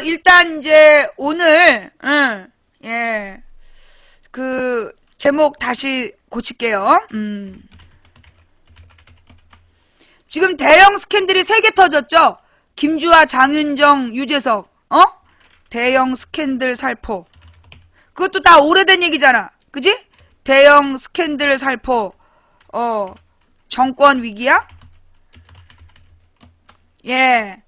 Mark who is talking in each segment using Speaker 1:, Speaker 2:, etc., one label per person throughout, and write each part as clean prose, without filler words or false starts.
Speaker 1: 일단 이제 오늘 예. 그 제목 다시 고칠게요. 지금 대형 스캔들이 3개 터졌죠? 김주아, 장윤정, 유재석. 대형 스캔들 살포. 그것도 다 오래된 얘기잖아. 그지? 대형 스캔들 살포. 정권 위기야? 예.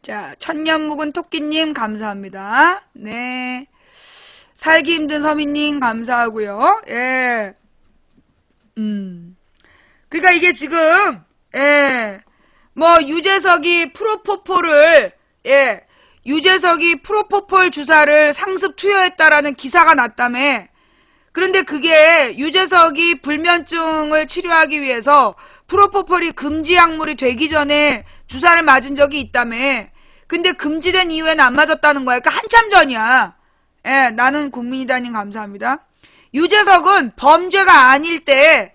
Speaker 1: 자, 천년 묵은 토끼님 감사합니다. 네. 살기 힘든 서민님 감사하고요. 예. 그러니까 이게 지금 뭐 유재석이 프로포폴 주사를 상습 투여했다라는 기사가 났다며. 그런데 그게 유재석이 불면증을 치료하기 위해서 프로포폴이 금지 약물이 되기 전에 주사를 맞은 적이 있다며. 근데 금지된 이후에는 안 맞았다는 거야. 그러니까 한참 전이야. 예, 나는 국민이다님 감사합니다. 유재석은 범죄가 아닐 때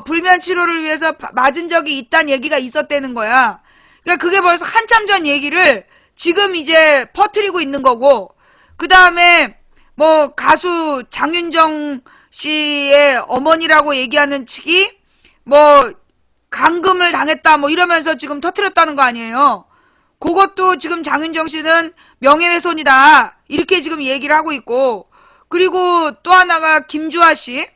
Speaker 1: 불면 치료를 위해서 맞은 적이 있다는 얘기가 있었다는 거야. 그러니까 그게 벌써 한참 전 얘기를 지금 이제 퍼뜨리고 있는 거고, 그 다음에 뭐 가수 장윤정 씨의 어머니라고 얘기하는 측이 뭐 감금을 당했다 뭐 이러면서 지금 터뜨렸다는 거 아니에요. 그것도 지금 장윤정 씨는 명예훼손이다 이렇게 지금 얘기를 하고 있고, 그리고 또 하나가 김주아 씨,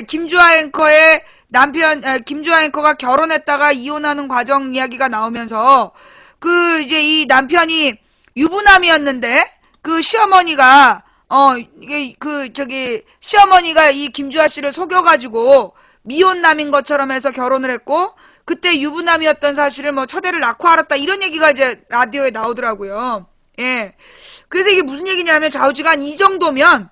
Speaker 1: 김주아 앵커의 남편, 김주아 앵커가 결혼했다가 이혼하는 과정 이야기가 나오면서 그 이제 이 남편이 유부남이었는데 그 시어머니가 시어머니가 이 김주아 씨를 속여가지고 미혼남인 것처럼 해서 결혼을 했고, 그때 유부남이었던 사실을 뭐 처대를 낳고 알았다 이런 얘기가 이제 라디오에 나오더라고요. 예. 그래서 이게 무슨 얘기냐면 좌우지간 이 정도면,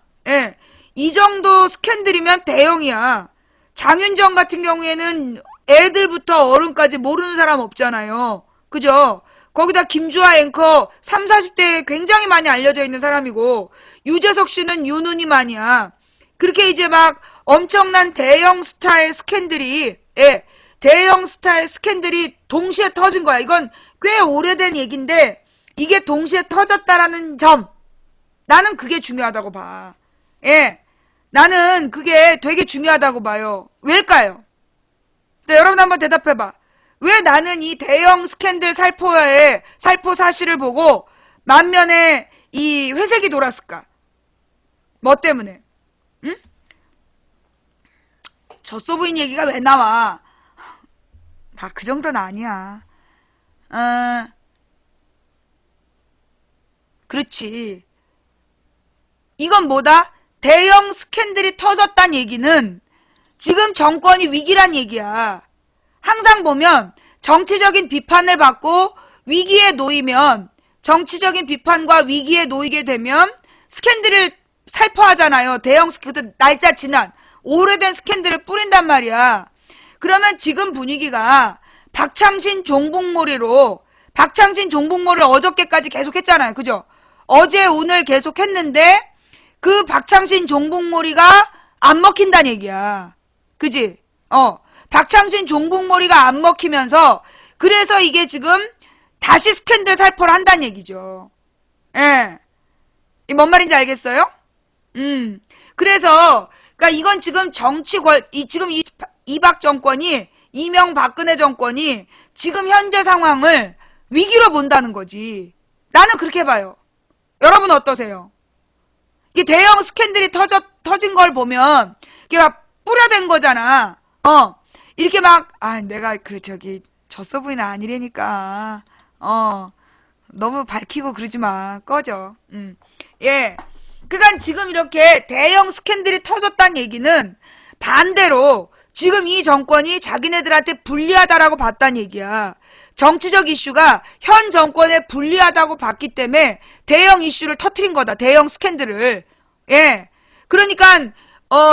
Speaker 1: 이 정도 스캔들이면 대형이야. 장윤정 같은 경우에는 애들부터 어른까지 모르는 사람 없잖아요. 그죠? 거기다 김주아 앵커 30, 40대에 굉장히 많이 알려져 있는 사람이고, 유재석 씨는 유누님아니야. 그렇게 이제 막 엄청난 대형 스타의 스캔들이, 대형 스타의 스캔들이 동시에 터진 거야. 이건 꽤 오래된 얘기인데 이게 동시에 터졌다라는 점, 나는 그게 중요하다고 봐. 나는 그게 되게 중요하다고 봐요. 왜일까요? 여러분 한번 대답해봐. 왜 나는 이 대형 스캔들 살포 사실을 보고 만면에 이 회색이 돌았을까? 뭐 때문에? 응? 젖소부인 얘기가 왜 나와? 다 그 정도는 아니야. 그렇지. 이건 뭐다? 대형 스캔들이 터졌단 얘기는 지금 정권이 위기란 얘기야. 항상 보면 정치적인 비판을 받고 위기에 놓이면, 정치적인 비판과 위기에 놓이게 되면 스캔들을 살포하잖아요. 대형 스캔들, 날짜 지난 오래된 스캔들을 뿌린단 말이야. 그러면 지금 분위기가 박창신 종북몰이로, 박창신 종북몰을 어저께까지 계속했잖아요. 그죠? 어제 오늘 계속했는데 그 박창신 종북몰이가 안 먹힌다는 얘기야. 그지? 박창신 종북몰이가 안 먹히면서 그래서 이게 지금 다시 스캔들 살포를 한다는 얘기죠. 뭔 말인지 알겠어요? 그래서 그러니까 이건 지금 지금 이박 정권이, 이명박근혜 정권이 지금 현재 상황을 위기로 본다는 거지. 나는 그렇게 봐요. 여러분 어떠세요? 이 대형 스캔들이 터진 걸 보면 이게 막 뿌려댄 거잖아. 이렇게 막, 내가 젖소부인 아니라니까. 너무 밝히고 그러지 마. 꺼져. 그러니까 지금 이렇게 대형 스캔들이 터졌다는 얘기는 반대로 지금 이 정권이 자기네들한테 불리하다라고 봤다는 얘기야. 정치적 이슈가 현 정권에 불리하다고 봤기 때문에 대형 이슈를 터트린 거다. 대형 스캔들을. 그러니까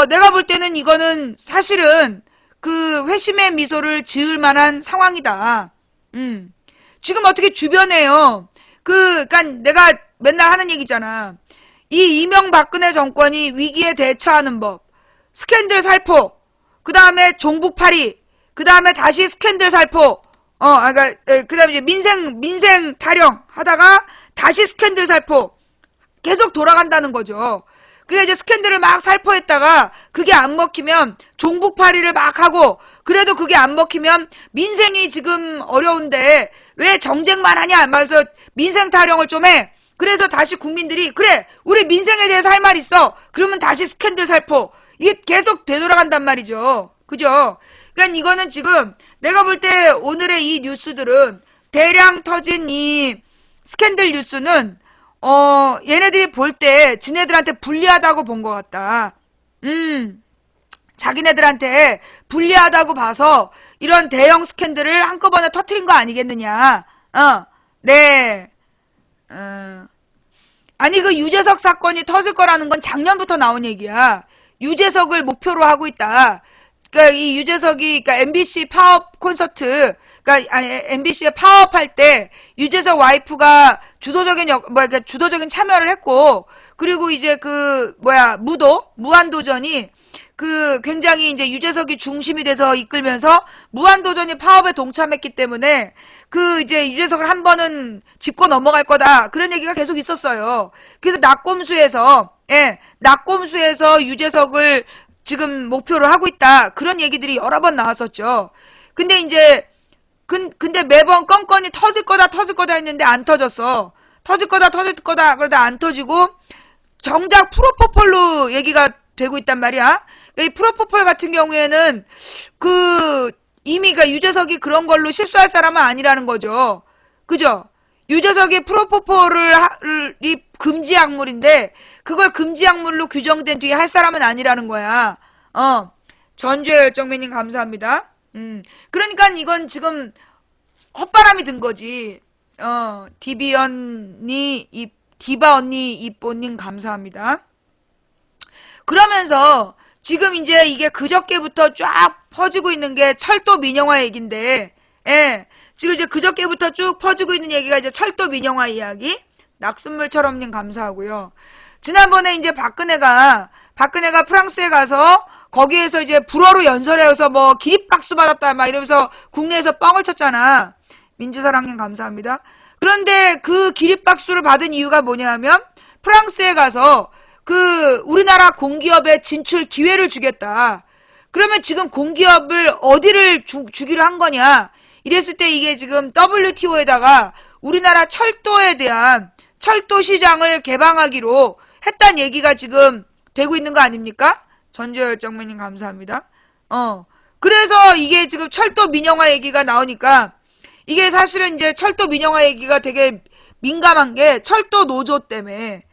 Speaker 1: 내가 볼 때는 이거는 사실은 그 회심의 미소를 지을 만한 상황이다. 지금 어떻게 주변에요. 그러니까 내가 맨날 하는 얘기잖아. 이 이명박근혜 정권이 위기에 대처하는 법, 스캔들 살포, 그 다음에 종북파리, 그 다음에 다시 스캔들 살포, 그 다음에 이제 민생 타령 하다가 다시 스캔들 살포 계속 돌아간다는 거죠. 그게 이제 스캔들을 막 살포했다가 그게 안 먹히면 종북파리를 막 하고, 그래도 그게 안 먹히면 민생이 지금 어려운데 왜 정쟁만 하냐 말해서 민생 타령을 좀 해. 그래서 다시 국민들이 그래 우리 민생에 대해서 할 말 있어. 그러면 다시 스캔들 살포. 이게 계속 되돌아간단 말이죠. 그죠? 그러니까 이거는 지금 내가 볼 때 오늘의 이 뉴스들은, 대량 터진 이 스캔들 뉴스는 얘네들이 볼 때 지네들한테 불리하다고 본 것 같다. 자기네들한테 불리하다고 봐서 이런 대형 스캔들을 한꺼번에 터트린 거 아니겠느냐. 네. 아니 그 유재석 사건이 터질 거라는 건 작년부터 나온 얘기야. 유재석을 목표로 하고 있다. 그러니까 이 유재석이, 그러니까 MBC 파업 콘서트, 그러니까 MBC에 파업할 때 유재석 와이프가 주도적인 참여를 했고, 그리고 이제 무한도전이 굉장히 이제 유재석이 중심이 돼서 이끌면서 무한도전이 파업에 동참했기 때문에 이제 유재석을 한 번은 짚고 넘어갈 거다. 그런 얘기가 계속 있었어요. 그래서 낙곰수에서 유재석을 지금 목표로 하고 있다. 그런 얘기들이 여러 번 나왔었죠. 근데 이제 근데 매번 건건이 터질 거다 했는데 안 터졌어. 터질 거다 그러다 안 터지고 정작 프로포폴로 얘기가 되고 있단 말이야. 이 프로포폴 같은 경우에는 이미 유재석이 그런 걸로 실수할 사람은 아니라는 거죠. 그죠? 유재석이 프로포폴이 금지 약물인데 그걸 금지 약물로 규정된 뒤에 할 사람은 아니라는 거야. 전주의 열정맨님 감사합니다. 그러니까 이건 지금 헛바람이 든 거지. 디바 언니 이뽀님 감사합니다. 그러면서 지금 이제 이게 그저께부터 쫙 퍼지고 있는 게 철도 민영화 얘기인데, 지금 이제 그저께부터 쭉 퍼지고 있는 얘기가 이제 철도 민영화 이야기. 낙순물처럼님 감사하고요. 지난번에 이제 박근혜가 프랑스에 가서 거기에서 이제 불어로 연설해서 뭐 기립박수 받았다 막 이러면서 국내에서 뻥을 쳤잖아. 민주사랑님 감사합니다. 그런데 그 기립박수를 받은 이유가 뭐냐면 프랑스에 가서 우리나라 공기업에 진출 기회를 주겠다. 그러면 지금 공기업을 어디를 주기로 한 거냐. 이랬을 때 이게 지금 WTO에다가 우리나라 철도에 대한 철도 시장을 개방하기로 했다는 얘기가 지금 되고 있는 거 아닙니까? 전주열정맨님 감사합니다. 그래서 이게 지금 철도 민영화 얘기가 나오니까 이게 사실은 이제 철도 민영화 얘기가 되게 민감한 게 철도 노조 때문에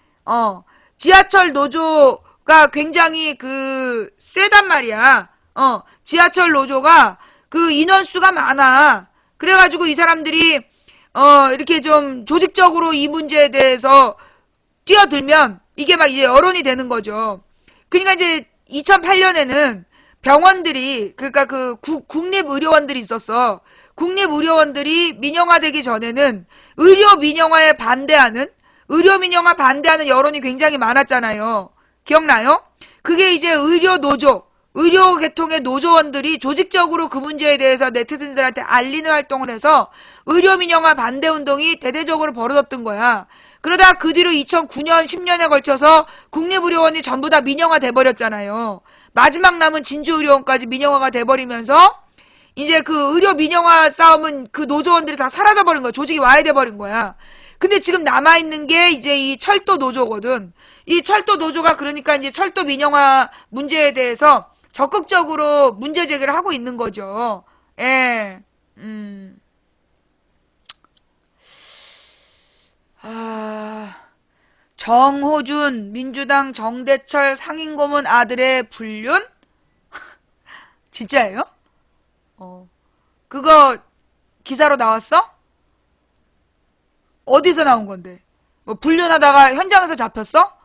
Speaker 1: 지하철 노조가 굉장히 세단 말이야. 지하철 노조가 인원수가 많아. 그래가지고 이 사람들이 이렇게 좀 조직적으로 이 문제에 대해서 뛰어들면 이게 막 이제 여론이 되는 거죠. 그러니까 이제 2008년에는 병원들이, 그러니까 국립의료원들이 있었어. 국립의료원들이 민영화되기 전에는 의료 민영화 반대하는 여론이 굉장히 많았잖아요. 기억나요? 그게 이제 의료계통의 노조원들이 조직적으로 그 문제에 대해서 네티즌들한테 알리는 활동을 해서 의료 민영화 반대 운동이 대대적으로 벌어졌던 거야. 그러다 그 뒤로 2009년, 10년에 걸쳐서 국립의료원이 전부 다 민영화 돼버렸잖아요. 마지막 남은 진주의료원까지 민영화가 돼버리면서 이제 의료 민영화 싸움은 노조원들이 다 사라져버린 거야. 조직이 와해돼버린 거야. 근데 지금 남아있는 게 이제 이 철도 노조거든. 이 철도 노조가 그러니까 이제 철도 민영화 문제에 대해서 적극적으로 문제 제기를 하고 있는 거죠. 정호준 민주당 정대철 상임고문 아들의 불륜? 진짜예요? 그거 기사로 나왔어? 어디서 나온 건데? 뭐 불륜하다가 현장에서 잡혔어?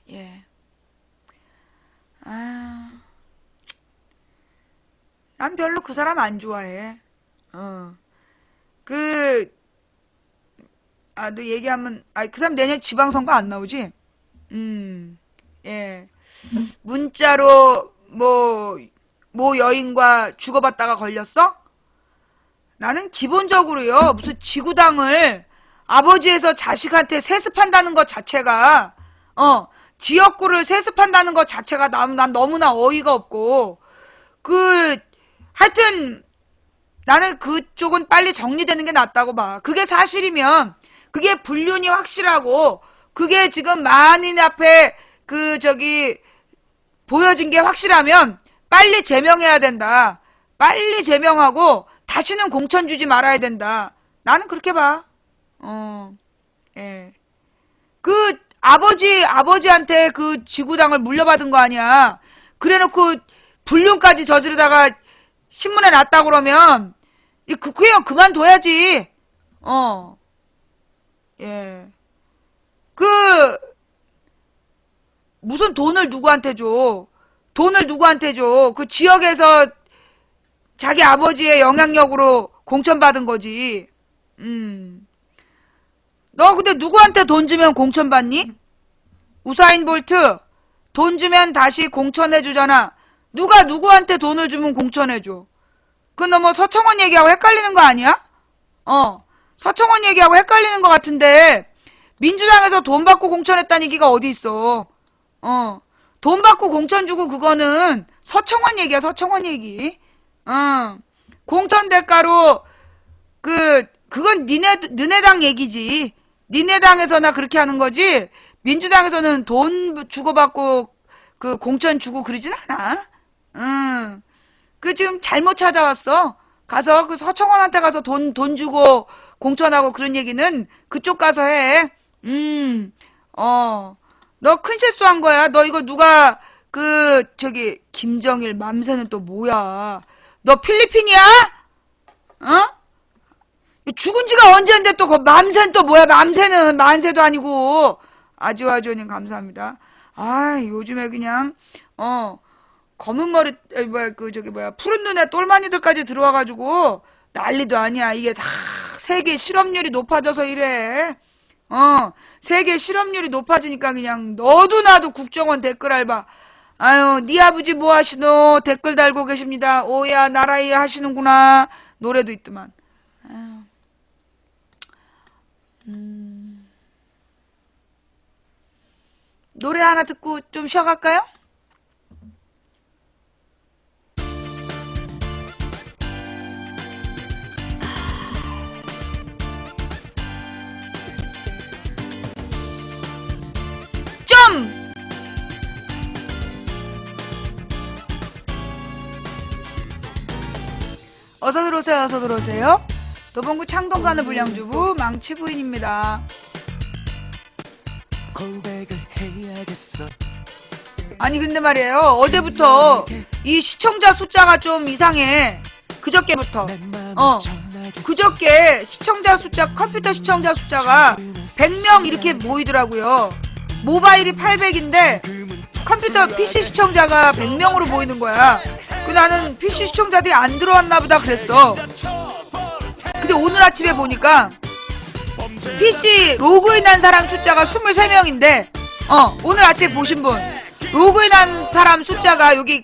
Speaker 1: 예. 난 별로 그 사람 안 좋아해. 너 얘기하면, 그 사람 내년 지방선거 안 나오지? 예. 문자로, 뭐 여인과 주고받다가 걸렸어? 나는 기본적으로요, 무슨 지구당을 아버지에서 자식한테 세습한다는 것 자체가, 지역구를 세습한다는 것 자체가 난 너무나 어이가 없고, 하여튼, 나는 그쪽은 빨리 정리되는 게 낫다고 봐. 그게 사실이면, 그게 불륜이 확실하고, 그게 지금 만인 앞에, 보여진 게 확실하면, 빨리 제명해야 된다. 빨리 제명하고, 다시는 공천 주지 말아야 된다. 나는 그렇게 봐. 예. 아버지한테 그 지구당을 물려받은 거 아니야. 그래놓고 불륜까지 저지르다가 신문에 났다 그러면, 그냥 그만둬야지. 예. 무슨 돈을 누구한테 줘? 돈을 누구한테 줘? 그 지역에서 자기 아버지의 영향력으로 공천받은 거지. 너 근데 누구한테 돈 주면 공천받니? 우사인 볼트 돈 주면 다시 공천해주잖아. 누가 누구한테 돈을 주면 공천해줘? 너 뭐 서청원 얘기하고 헷갈리는 거 아니야? 서청원 얘기하고 헷갈리는 것 같은데 민주당에서 돈 받고 공천했다는 얘기가 어디 있어? 돈 받고 공천 주고 그거는 서청원 얘기야, 서청원 얘기. 공천 대가로 그건 너네 당 얘기지. 니네 당에서나 그렇게 하는 거지. 민주당에서는 돈 주고받고 공천 주고 그러진 않아. 지금 잘못 찾아왔어. 가서 서청원한테 가서 돈 주고 공천하고 그런 얘기는 그쪽 가서 해. 너 큰 실수한 거야. 너 이거 누가 김정일 맘새는 또 뭐야? 너 필리핀이야? 죽은 지가 언제인데 또 맘새는 또 뭐야? 맘새는 만세도 아니고. 아지와조님 감사합니다. 요즘에 그냥 검은 머리 푸른 눈에 똘마니들까지 들어와가지고 난리도 아니야. 이게 다 세계 실업률이 높아져서 이래. 세계 실업률이 높아지니까 그냥 너도 나도 국정원 댓글 알바. 아유, 네 아버지 뭐 하시노? 댓글 달고 계십니다. 오야, 나라 일 하시는구나. 노래도 있더만. 아유. 노래 하나 듣고 좀 쉬어갈까요? 좀! 어서 들어오세요, 어서 들어오세요. 도봉구 창동 사는 불량주부 망치부인입니다. 아니 근데 말이에요, 어제부터 이 시청자 숫자가 좀 이상해. 그저께부터 그저께 컴퓨터 시청자 숫자가 100명 이렇게 모이더라고요. 모바일이 800인데 컴퓨터 PC 시청자가 100명으로 보이는 거야. 나는 PC 시청자들이 안 들어왔나 보다 그랬어. 근데 오늘 아침에 보니까 PC 로그인한 사람 숫자가 23명인데 오늘 아침에 보신 분 로그인한 사람 숫자가 여기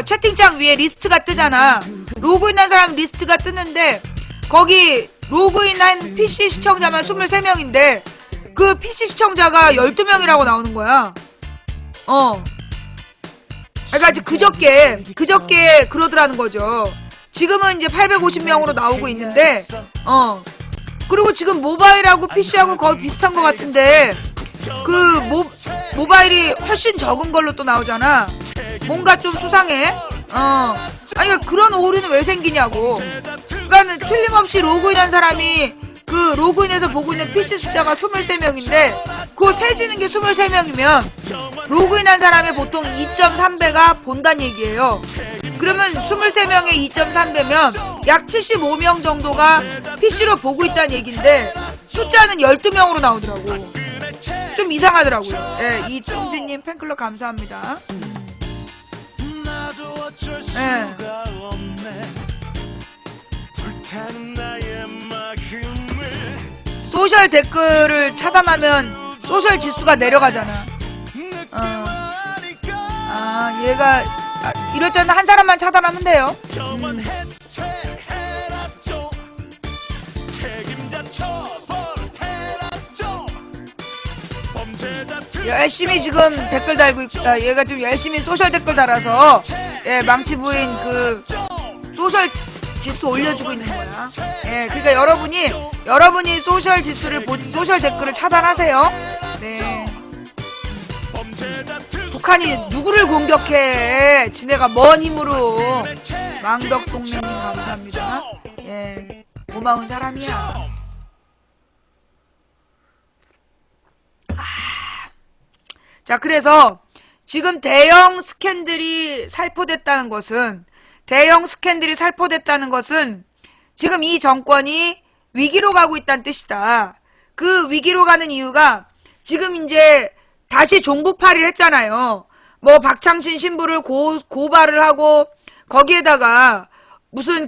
Speaker 1: 채팅창 위에 리스트가 뜨잖아. 로그인한 사람 리스트가 뜨는데 거기 로그인한 PC 시청자만 23명인데 그 PC 시청자가 12명이라고 나오는 거야. 그러니까 그저께 그러더라는 거죠. 지금은 이제 850명으로 나오고 있는데 그리고 지금 모바일하고 PC하고 거의 비슷한 것 같은데 모바일이 훨씬 적은 걸로 또 나오잖아. 뭔가 좀 수상해. 아니 그런 오류는 왜 생기냐고. 그러니까 틀림없이 로그인한 사람이 로그인해서 보고 있는 PC 숫자가 23명인데 그거 세지는 게 23명이면 로그인한 사람의 보통 2.3배가 본다는 얘기예요. 그러면 23명에 2.3배면 약 75명 정도가 PC로 보고 있다는 얘기인데 숫자는 12명으로 나오더라고. 좀 이상하더라고요. 예, 이충진님 팬클럽 감사합니다. 예. 소셜 댓글을 차단하면 소셜 지수가 내려가잖아. 얘가 이럴 때는 한 사람만 차단하면 돼요. 열심히 지금 댓글 달고 있다. 얘가 지금 열심히 소셜 댓글 달아서 예, 망치 부인 그 소셜 지수 올려주고 있는 거야. 예, 그러니까 여러분이 소셜 지수를 소셜 댓글을 차단하세요. 네. 북한이 누구를 공격해? 지네가 뭔 힘으로? 망덕동맹님 감사합니다. 예, 고마운 사람이야. 자, 그래서 지금 대형 스캔들이 살포됐다는 것은 지금 이 정권이 위기로 가고 있다는 뜻이다. 그 위기로 가는 이유가 지금 이제 다시 종북팔이를 했잖아요. 뭐 박창신 신부를 고발을 하고 거기에다가 무슨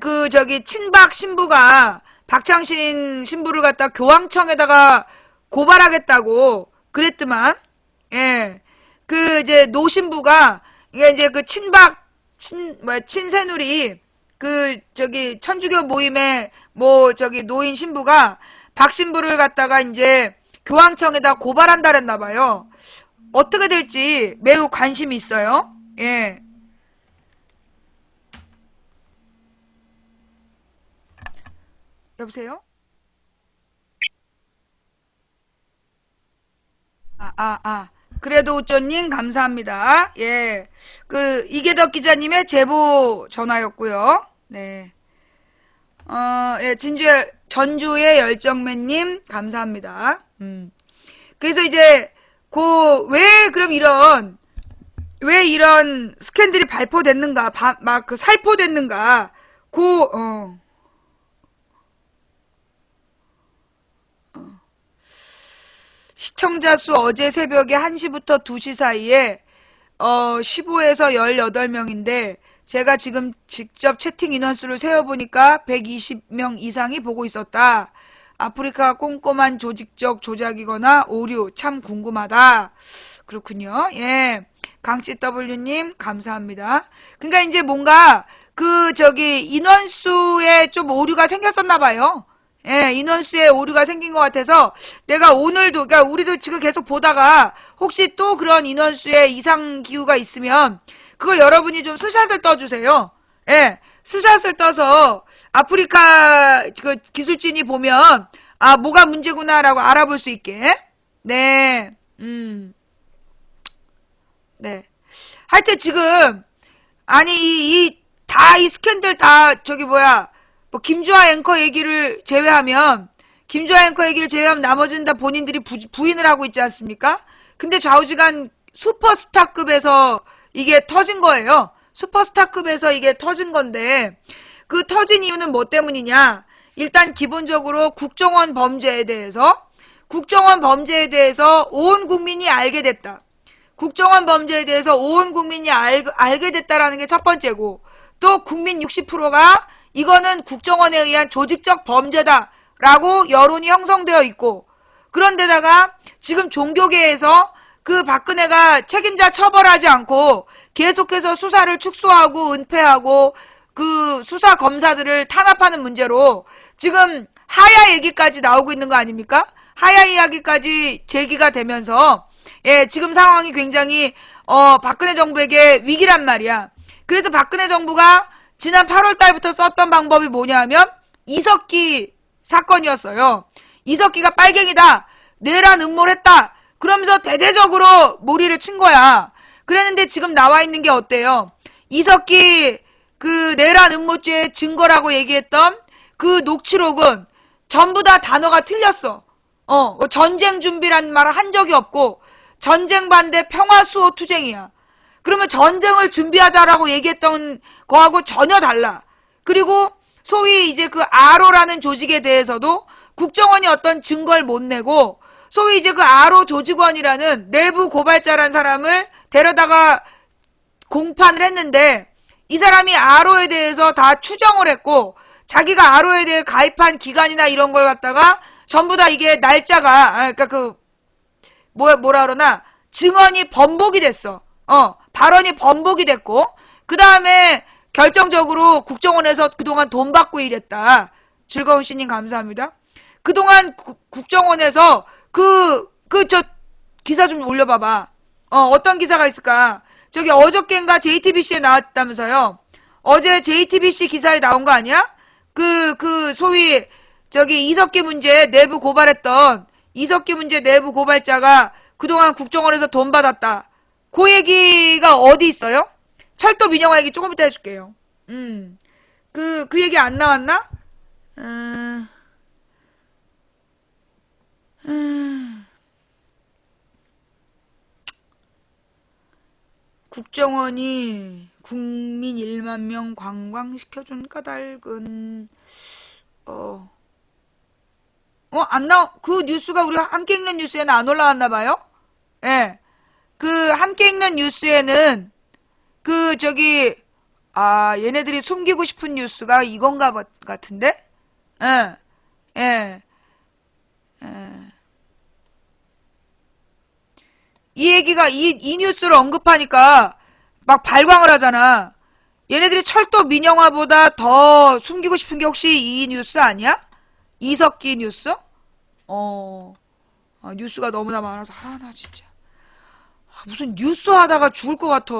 Speaker 1: 친박 신부가 박창신 신부를 갖다 교황청에다가 고발하겠다고 그랬더만. 예. 이제 노신부가 이게 이제 친새누리 천주교 모임의 노인 신부가 박 신부를 갖다가 이제 교황청에다 고발한다 그랬나 봐요. 어떻게 될지 매우 관심이 있어요. 예. 여보세요? 그래도 우쩌님 감사합니다. 예. 이계덕 기자님의 제보 전화였고요. 네. 예, 전주의 열정맨님 감사합니다. 그래서 이제 왜 이런 스캔들이 발포됐는가, 살포됐는가, 시청자 수 어제 새벽에 1시부터 2시 사이에 15에서 18명인데 제가 지금 직접 채팅 인원수를 세어보니까 120명 이상이 보고 있었다. 아프리카 꼼꼼한 조직적 조작이거나 오류 참 궁금하다. 그렇군요. 예. 강CW님 감사합니다. 그러니까 이제 뭔가 인원수에 좀 오류가 생겼었나 봐요. 예, 인원수에 오류가 생긴 것 같아서 내가 오늘도, 그러니까 우리도 지금 계속 보다가 혹시 또 그런 인원수에 이상 기후가 있으면 그걸 여러분이 좀 스샷을 떠주세요. 예, 스샷을 떠서 아프리카 기술진이 보면 뭐가 문제구나라고 알아볼 수 있게. 네, 네. 하여튼 지금 이 스캔들 다 김주하 앵커 얘기를 제외하면 나머지는 다 본인들이 부인을 하고 있지 않습니까? 근데 좌우지간 슈퍼스타급에서 이게 터진 거예요. 슈퍼스타급에서 이게 터진 건데 그 터진 이유는 뭐 때문이냐? 일단 기본적으로 국정원 범죄에 대해서 온 국민이 알게 됐다. 국정원 범죄에 대해서 온 국민이 알게 됐다라는 게 첫 번째고, 또 국민 60%가 이거는 국정원에 의한 조직적 범죄다라고 여론이 형성되어 있고, 그런데다가 지금 종교계에서 박근혜가 책임자 처벌하지 않고 계속해서 수사를 축소하고 은폐하고 수사 검사들을 탄압하는 문제로 지금 하야 얘기까지 나오고 있는 거 아닙니까? 하야 이야기까지 제기가 되면서 예, 지금 상황이 굉장히 박근혜 정부에게 위기란 말이야. 그래서 박근혜 정부가 지난 8월 달부터 썼던 방법이 뭐냐면 이석기 사건이었어요. 이석기가 빨갱이다. 내란 음모했다. 그러면서 대대적으로 몰이를 친 거야. 그랬는데 지금 나와 있는 게 어때요? 이석기 내란 음모죄의 증거라고 얘기했던 그 녹취록은 전부 다 단어가 틀렸어. 전쟁 준비란 말을 한 적이 없고 전쟁 반대 평화 수호 투쟁이야. 그러면 전쟁을 준비하자라고 얘기했던 거하고 전혀 달라. 그리고 소위 이제 아로라는 조직에 대해서도 국정원이 어떤 증거를 못 내고, 소위 이제 아로 조직원이라는 내부 고발자란 사람을 데려다가 공판을 했는데, 이 사람이 아로에 대해서 다 추정을 했고, 자기가 아로에 대해 가입한 기간이나 이런 걸 갖다가 전부 다 이게 날짜가, 뭐라 그러나, 증언이 번복이 됐어. 발언이 번복이 됐고, 그 다음에 결정적으로 국정원에서 그동안 돈 받고 일했다. 즐거운 씨님 감사합니다. 그동안 국정원에서 저 기사 좀 올려봐봐. 어떤 기사가 있을까? 저기 어저께인가 JTBC에 나왔다면서요. 어제 JTBC 기사에 나온 거 아니야? 소위 저기 이석기 문제 내부 고발했던 이석기 문제 내부 고발자가 그동안 국정원에서 돈 받았다. 그 얘기가 어디 있어요? 철도 민영화 얘기 조금 이따 해줄게요. 그 얘기 안 나왔나? 국정원이 국민 1만 명 관광시켜준 까닭은 그 뉴스가 우리 함께 읽는 뉴스에는 안 올라왔나 봐요? 예. 그 함께 읽는 뉴스에는 얘네들이 숨기고 싶은 뉴스가 이건가 같은데? 예. 예. 이 얘기가 이 뉴스를 언급하니까 막 발광을 하잖아. 얘네들이 철도 민영화보다 더 숨기고 싶은 게 혹시 이 뉴스 아니야? 이석기 뉴스? 뉴스가 너무나 많아서 나 진짜 무슨 뉴스 하다가 죽을 것 같아.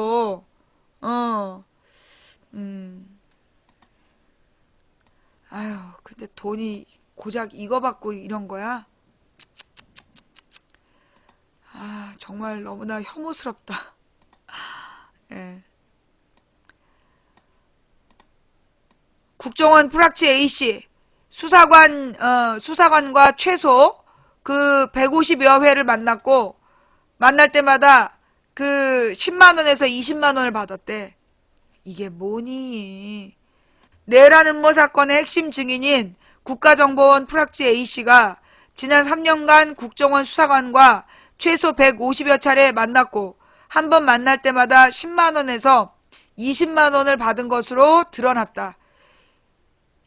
Speaker 1: 아유, 근데 돈이 고작 이거 받고 이런 거야? 정말 너무나 혐오스럽다. 예. 국정원 프락치 A씨 수사관과 최소 150여 회를 만났고 만날 때마다 10만원에서 20만원을 받았대. 이게 뭐니? 내란 음모 사건의 핵심 증인인 국가정보원 프락치 A씨가 지난 3년간 국정원 수사관과 최소 150여 차례 만났고 한 번 만날 때마다 10만원에서 20만원을 받은 것으로 드러났다.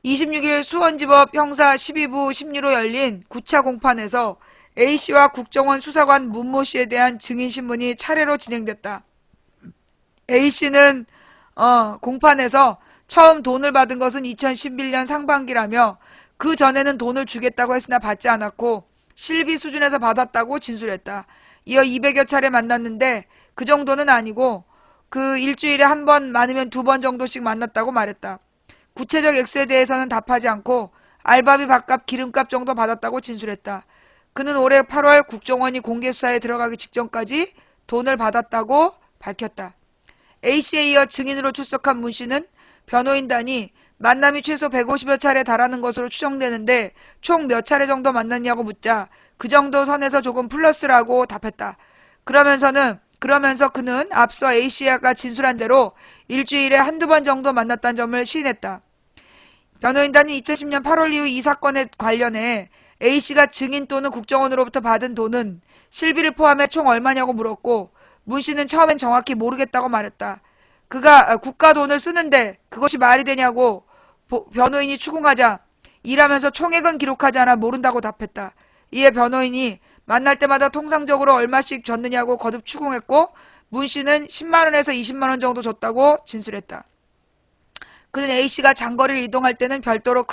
Speaker 1: 26일 수원지법 형사 12부 심리로 열린 9차 공판에서 A씨와 국정원 수사관 문모씨에 대한 증인신문이 차례로 진행됐다. A씨는 공판에서 처음 돈을 받은 것은 2011년 상반기라며 그 전에는 돈을 주겠다고 했으나 받지 않았고 실비 수준에서 받았다고 진술했다. 이어 200여 차례 만났는데 그 정도는 아니고 일주일에 한 번 많으면 2번 정도씩 만났다고 말했다. 구체적 액수에 대해서는 답하지 않고 알바비 밥값 기름값 정도 받았다고 진술했다. 그는 올해 8월 국정원이 공개수사에 들어가기 직전까지 돈을 받았다고 밝혔다. A씨에 이어 증인으로 출석한 문씨는 변호인단이 만남이 최소 150여 차례 달하는 것으로 추정되는데 총 몇 차례 정도 만났냐고 묻자 그 정도 선에서 조금 플러스라고 답했다. 그러면서 그는 앞서 A씨가 진술한 대로 일주일에 한두 번 정도 만났다는 점을 시인했다. 변호인단이 2010년 8월 이후 이 사건에 관련해 A씨가 증인 또는 국정원으로부터 받은 돈은 실비를 포함해 총 얼마냐고 물었고 문씨는 처음엔 정확히 모르겠다고 말했다. 그가 국가 돈을 쓰는데 그것이 말이 되냐고 변호인이 추궁하자 일하면서 총액은 기록하지 않아 모른다고 답했다. 이에 변호인이 만날 때마다 통상적으로 얼마씩 줬느냐고 거듭 추궁했고 문씨는 10만원에서 20만원 정도 줬다고 진술했다. 그는 A씨가 장거리를 이동할 때는 별도로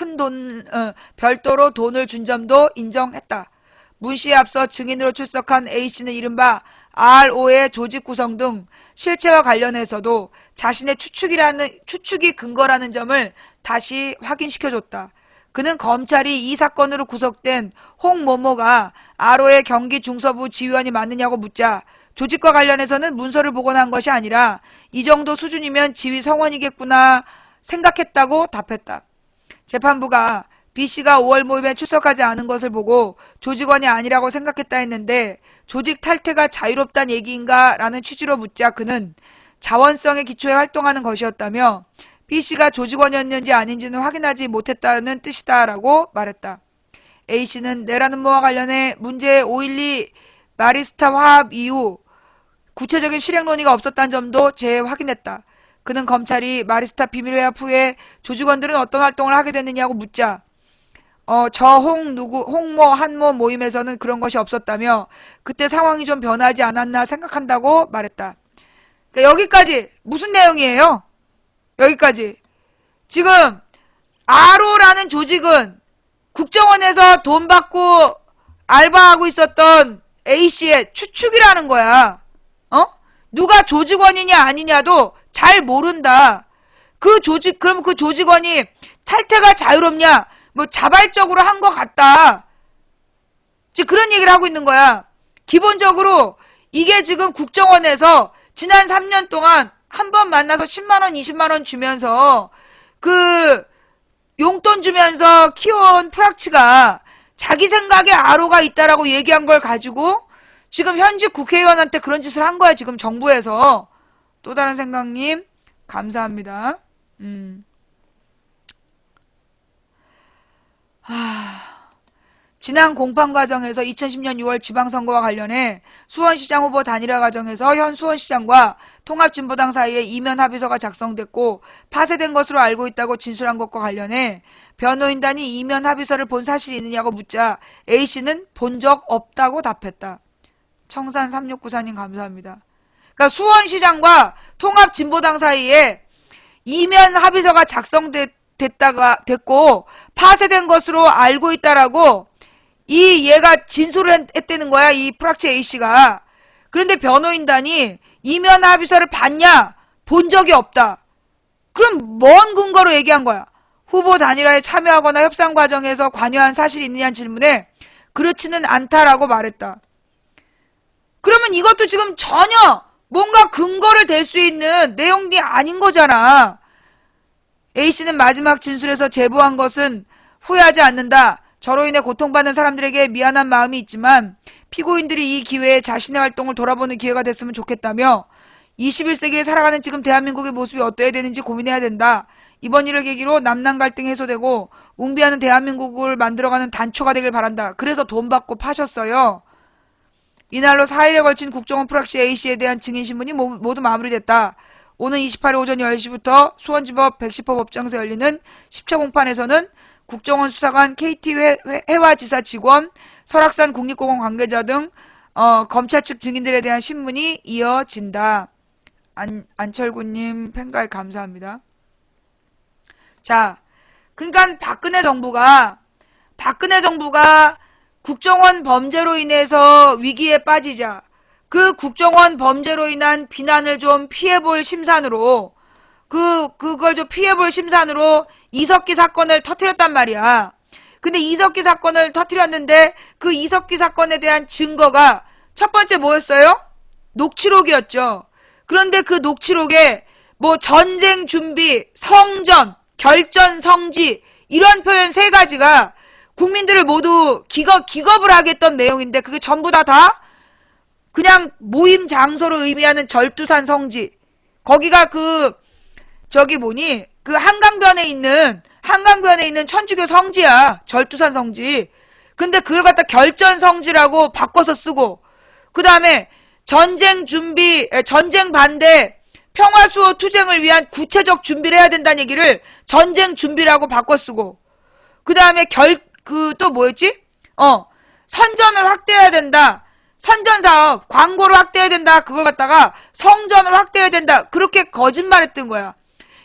Speaker 1: 돈을 준 점도 인정했다. 문씨에 앞서 증인으로 출석한 A씨는 이른바 RO의 조직 구성 등 실체와 관련해서도 자신의 추측이 근거라는 점을 다시 확인시켜줬다. 그는 검찰이 이 사건으로 구속된 홍모모가 RO의 경기 중서부 지휘관이 맞느냐고 묻자 조직과 관련해서는 문서를 보거나 한 것이 아니라 이 정도 수준이면 지휘 성원이겠구나 생각했다고 답했다. 재판부가 B씨가 5월 모임에 출석하지 않은 것을 보고 조직원이 아니라고 생각했다 했는데 조직 탈퇴가 자유롭단 얘기인가 라는 취지로 묻자 그는 자원성의 기초에 활동하는 것이었다며 B씨가 조직원이었는지 아닌지는 확인하지 못했다는 뜻이다 라고 말했다. A씨는 내란 음모와 관련해 문제의 5.12 마리스타 화합 이후 구체적인 실행 논의가 없었다는 점도 재확인했다. 그는 검찰이 마리스타 비밀회합 후에 조직원들은 어떤 활동을 하게 됐느냐고 묻자 홍모 한모 모임에서는 그런 것이 없었다며 그때 상황이 좀 변하지 않았나 생각한다고 말했다. 그러니까 여기까지 무슨 내용이에요? 여기까지. 지금 RO라는 조직은 국정원에서 돈 받고 알바하고 있었던 A씨의 추측이라는 거야. 누가 조직원이냐 아니냐도 잘 모른다. 그럼 그 조직원이 탈퇴가 자유롭냐? 뭐 자발적으로 한 것 같다. 지금 그런 얘기를 하고 있는 거야. 기본적으로 이게 지금 국정원에서 지난 3년 동안 한 번 만나서 10만원, 20만원 주면서 그 용돈 주면서 키워온 프락치가 자기 생각에 아로가 있다라고 얘기한 걸 가지고 지금 현직 국회의원한테 그런 짓을 한 거야. 지금 정부에서. 또 다른 생각님 감사합니다. 지난 공판 과정에서 2010년 6월 지방선거와 관련해 수원시장 후보 단일화 과정에서 현 수원시장과 통합진보당 사이에 이면 합의서가 작성됐고 파쇄된 것으로 알고 있다고 진술한 것과 관련해 변호인단이 이면 합의서를 본 사실이 있느냐고 묻자 A씨는 본 적 없다고 답했다. 청산 3694님 감사합니다. 그러니까 수원시장과 통합진보당 사이에 이면 합의서가 됐고 파쇄된 것으로 알고 있다라고 얘가 진술을 했다는 거야. 이 프락치 A씨가. 그런데 변호인단이 이면 합의서를 봤냐? 본 적이 없다. 그럼 뭔 근거로 얘기한 거야? 후보 단일화에 참여하거나 협상 과정에서 관여한 사실이 있느냐는 질문에 그렇지는 않다라고 말했다. 그러면 이것도 지금 전혀 뭔가 근거를 댈 수 있는 내용이 아닌 거잖아. A씨는 마지막 진술에서 제보한 것은 후회하지 않는다. 저로 인해 고통받는 사람들에게 미안한 마음이 있지만 피고인들이 이 기회에 자신의 활동을 돌아보는 기회가 됐으면 좋겠다며 21세기를 살아가는 지금 대한민국의 모습이 어떠해야 되는지 고민해야 된다. 이번 일을 계기로 남남 갈등이 해소되고 웅비하는 대한민국을 만들어가는 단초가 되길 바란다. 그래서 돈 받고 파셨어요. 이날로 4일에 걸친 국정원 프락시 A씨에 대한 증인신문이 모두 마무리됐다. 오는 28일 오전 10시부터 수원지법 110호 법정에서 열리는 10차 공판에서는 국정원 수사관, KT 해와지사 직원, 설악산 국립공원 관계자 등 검찰 측 증인들에 대한 신문이 이어진다. 안철구님 팬가입 감사합니다. 자, 그러니까 박근혜 정부가 국정원 범죄로 인해서 위기에 빠지자 그 국정원 범죄로 인한 비난을 좀 피해볼 심산으로 그걸 좀 피해볼 심산으로 이석기 사건을 터뜨렸단 말이야. 근데 이석기 사건을 터뜨렸는데 그 이석기 사건에 대한 증거가 첫 번째 뭐였어요? 녹취록이었죠. 그런데 그 녹취록에 뭐 전쟁 준비, 성전, 결전 성지 이런 표현 세 가지가 국민들을 모두 기겁을 하게 했던 내용인데 그게 전부 다 그냥 모임 장소를 의미하는 절두산 성지. 거기가 그 한강변에 있는 천주교 성지야. 절두산 성지. 근데 그걸 갖다 결전 성지라고 바꿔서 쓰고, 그 다음에 전쟁 반대, 평화수호 투쟁을 위한 구체적 준비를 해야 된다는 얘기를 전쟁 준비라고 바꿔 쓰고, 그 다음에 또 뭐였지? 선전을 확대해야 된다. 선전사업, 광고를 확대해야 된다. 그걸 갖다가 성전을 확대해야 된다. 그렇게 거짓말했던 거야.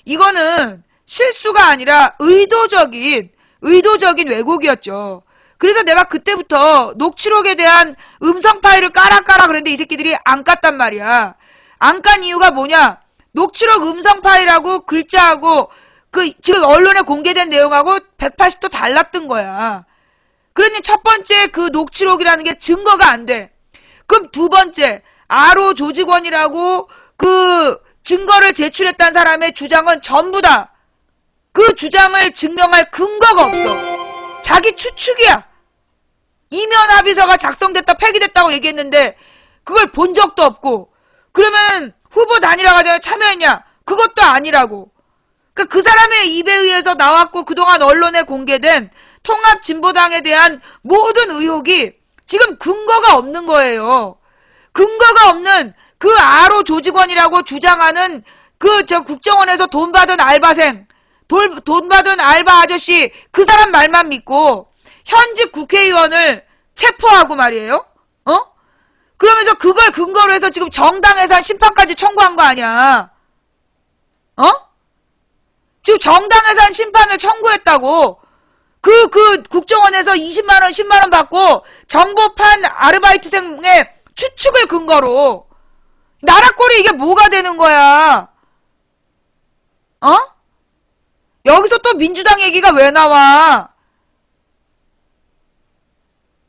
Speaker 1: 이거는 실수가 아니라 의도적인 왜곡이었죠. 그래서 내가 그때부터 녹취록에 대한 음성 파일을 까라 그랬는데 이 새끼들이 안 깠단 말이야. 안 깐 이유가 뭐냐? 녹취록 음성 파일하고 글자하고 지금 언론에 공개된 내용하고 180도 달랐던 거야. 그러니 첫 번째 그 녹취록이라는 게 증거가 안 돼. 그럼 두 번째, 아로 조직원이라고 그 증거를 제출했다는 사람의 주장은 전부 다 그 주장을 증명할 근거가 없어. 자기 추측이야. 이면 합의서가 작성됐다 폐기됐다고 얘기했는데 그걸 본 적도 없고, 그러면 후보 단일화 과정에 참여했냐? 그것도 아니라고. 그러니까 그 사람의 입에 의해서 나왔고 그동안 언론에 공개된 통합진보당에 대한 모든 의혹이 지금 근거가 없는 거예요. 근거가 없는 그 아로 조직원이라고 주장하는 국정원에서 돈 받은 알바생, 돈 받은 알바 아저씨, 그 사람 말만 믿고 현직 국회의원을 체포하고 말이에요. 그러면서 그걸 근거로 해서 지금 정당해산 심판까지 청구한 거 아니야. 지금 정당해산 심판을 청구했다고. 그 국정원에서 20만원, 10만원 받고 정보판 아르바이트생의 추측을 근거로 나라 꼴이 이게 뭐가 되는 거야? 어? 여기서 또 민주당 얘기가 왜 나와?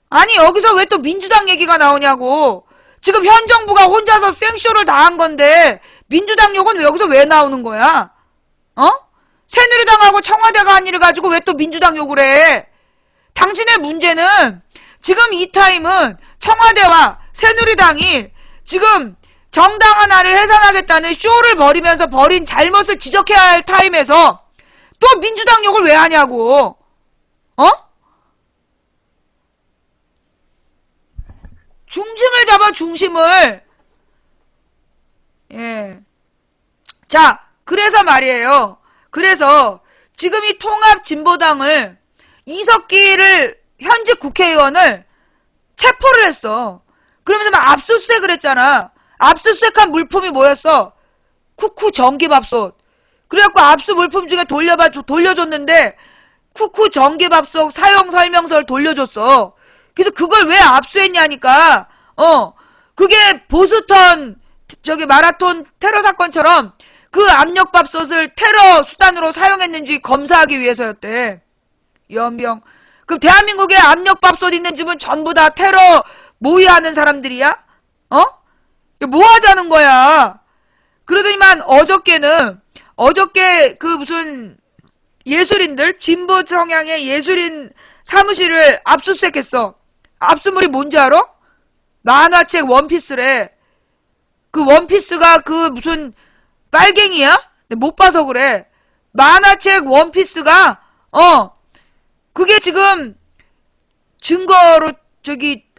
Speaker 1: 아니 여기서 왜 또 민주당 얘기가 나오냐고. 지금 현 정부가 혼자서 생쇼를 다 한 건데 민주당 욕은 여기서 왜 나오는 거야? 어? 새누리당하고 청와대가 한 일을 가지고 왜 또 민주당 욕을 해? 당신의 문제는 지금 이 타임은 청와대와 새누리당이 지금 정당 하나를 해산하겠다는 쇼를 벌이면서 벌인 잘못을 지적해야 할 타임에서 또 민주당 욕을 왜 하냐고. 어? 중심을 잡아, 중심을. 예. 자, 그래서 말이에요. 그래서 지금 이 통합진보당을 이석기를 현직 국회의원을 체포를 했어. 그러면서 막 압수수색을 했잖아. 압수수색한 물품이 뭐였어? 쿠쿠 전기밥솥. 그래갖고 압수 물품 중에 돌려줬는데 쿠쿠 전기밥솥 사용 설명서를 돌려줬어. 그래서 그걸 왜 압수했냐니까. 그게 보스턴 마라톤 테러 사건처럼 그 압력밥솥을 테러 수단으로 사용했는지 검사하기 위해서였대. 연병. 그럼 대한민국에 압력밥솥 있는 집은 전부 다 테러 모의하는 사람들이야? 뭐 하자는 거야? 그러더니만 어저께 그 무슨 예술인들, 진보 성향의 예술인 사무실을 압수수색했어. 압수물이 뭔지 알아? 만화책 원피스래. 그 원피스가 그 무슨 빨갱이야? 못 봐서 그래. 만화책 원피스가 그게 지금 증거로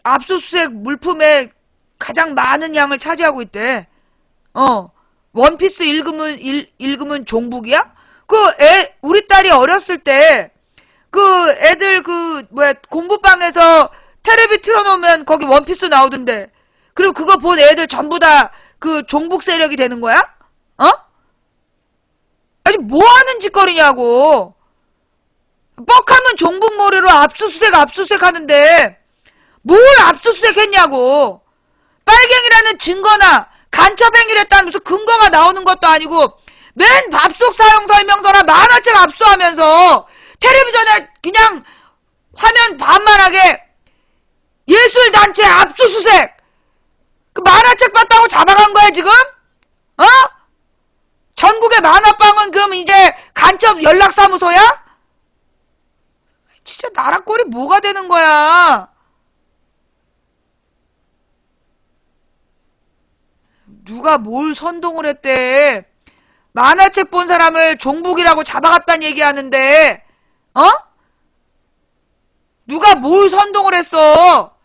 Speaker 1: 압수수색 물품의 가장 많은 양을 차지하고 있대. 원피스 읽으면 종북이야? 우리 딸이 어렸을 때 그 애들 공부방에서 테레비 틀어놓으면 거기 원피스 나오던데. 그리고 그거 본 애들 전부 다 그 종북 세력이 되는 거야? 아니 뭐 하는 짓거리냐고. 뻑하면 종북몰이로 압수수색 하는데 뭘 압수수색했냐고. 빨갱이라는 증거나 간첩행위를 했다는 무슨 근거가 나오는 것도 아니고 맨 밥속 사용 설명서나 만화책 압수하면서 텔레비전에 그냥 화면 반만하게 예술단체 압수수색. 그 만화책 봤다고 잡아간 거야 지금? 전국의 만화방은 그럼 이제 간첩 연락사무소야? 진짜 나라 꼴이 뭐가 되는 거야? 누가 뭘 선동을 했대? 만화책 본 사람을 종북이라고 잡아갔다는 얘기하는데 누가 뭘 선동을 했어?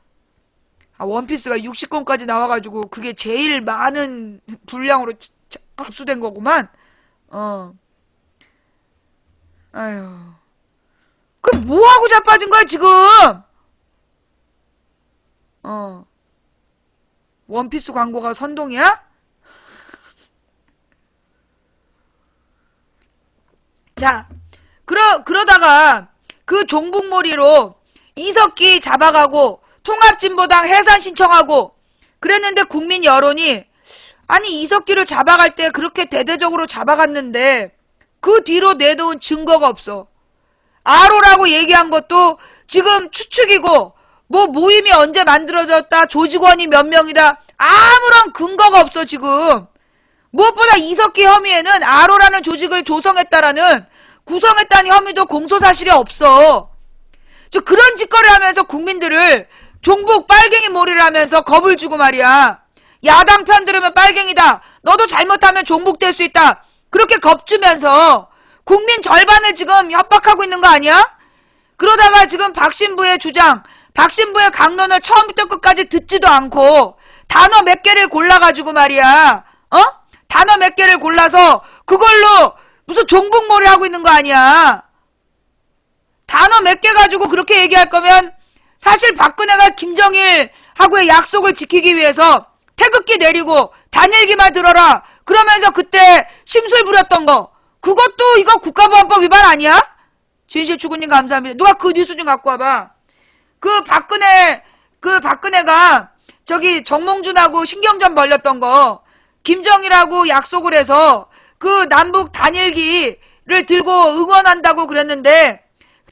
Speaker 1: 원피스가 60건까지 나와가지고 그게 제일 많은 분량으로 압수된 거구만. 아휴. 그 뭐하고 자빠진 거야 지금? 원피스 광고가 선동이야? 자, 그러다가 그 종북몰이로 이석기 잡아가고 통합진보당 해산 신청하고 그랬는데 국민 여론이 아니 이석기를 잡아갈 때 그렇게 대대적으로 잡아갔는데 그 뒤로 내놓은 증거가 없어. 아로라고 얘기한 것도 지금 추측이고 뭐 모임이 언제 만들어졌다 조직원이 몇 명이다 아무런 근거가 없어 지금. 무엇보다 이석기 혐의에는 아로라는 조직을 구성했다는 혐의도 공소사실이 없어. 그런 짓거리를 하면서 국민들을 종북 빨갱이 몰이를 하면서 겁을 주고 말이야. 야당 편 들으면 빨갱이다. 너도 잘못하면 종북될 수 있다. 그렇게 겁주면서 국민 절반을 지금 협박하고 있는 거 아니야? 그러다가 지금 박신부의 주장, 박신부의 강론을 처음부터 끝까지 듣지도 않고 단어 몇 개를 골라가지고 말이야. 단어 몇 개를 골라서 그걸로 무슨 종북몰이 하고 있는 거 아니야. 단어 몇 개 가지고 그렇게 얘기할 거면 사실 박근혜가 김정일하고의 약속을 지키기 위해서 태극기 내리고 단일기만 들어라 그러면서 그때 심술 부렸던 거 그것도 이거 국가보안법 위반 아니야? 진실추구님 감사합니다. 누가 그 뉴스 좀 갖고 와봐. 그 박근혜가 저기 정몽준하고 신경전 벌렸던 거, 김정일하고 약속을 해서 그 남북 단일기를 들고 응원한다고 그랬는데,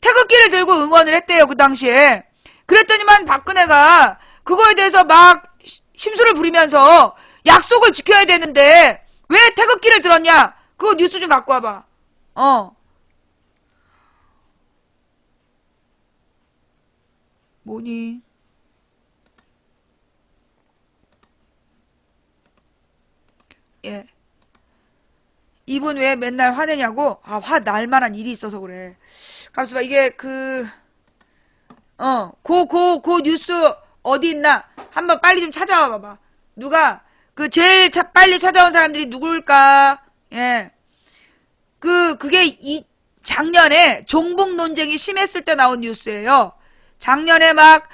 Speaker 1: 태극기를 들고 응원을 했대요, 그 당시에. 그랬더니만 박근혜가 그거에 대해서 막 심술을 부리면서 약속을 지켜야 되는데, 왜 태극기를 들었냐? 그거 뉴스 좀 갖고 와봐. 뭐니? 예. 이분 왜 맨날 화내냐고? 아, 날 만한 일이 있어서 그래. 가만있어 봐. 이게 그 뉴스 어디 있나? 한번 빨리 좀 찾아와 봐봐. 누가, 제일 빨리 찾아온 사람들이 누굴까? 예. 그게 작년에 종북 논쟁이 심했을 때 나온 뉴스예요. 작년에 막,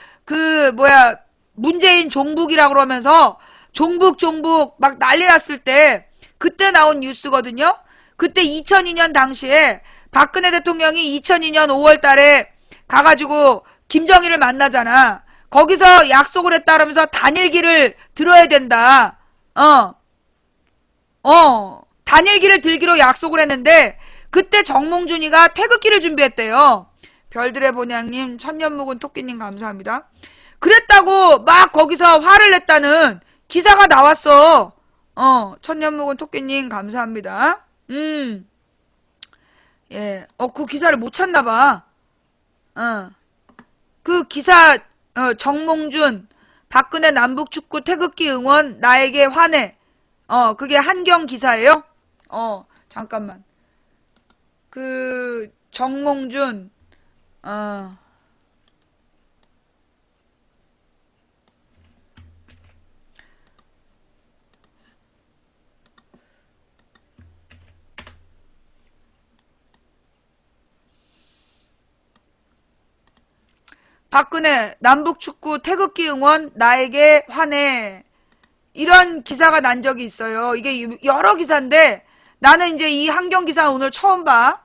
Speaker 1: 문재인 종북이라고 그러면서, 종북 막 난리 났을 때, 그때 나온 뉴스거든요? 그때 2002년 당시에, 박근혜 대통령이 2002년 5월 달에 가가지고, 김정일을 만나잖아. 거기서 약속을 했다 그러면서 단일기를 들어야 된다. 단일기를 들기로 약속을 했는데 그때 정몽준이가 태극기를 준비했대요. 별들의 본향님, 천년묵은 토끼님 감사합니다. 그랬다고 막 거기서 화를 냈다는 기사가 나왔어. 천년묵은 토끼님 감사합니다. 예, 그 기사를 못 찾나봐. 그 기사, 정몽준, 박근혜 남북축구 태극기 응원, 나에게 화내. 그게 한경 기사예요? 잠깐만. 정몽준, 박근혜 남북축구 태극기 응원 나에게 화내 이런 기사가 난 적이 있어요. 이게 여러 기사인데 나는 이제 이 한경 기사 오늘 처음 봐.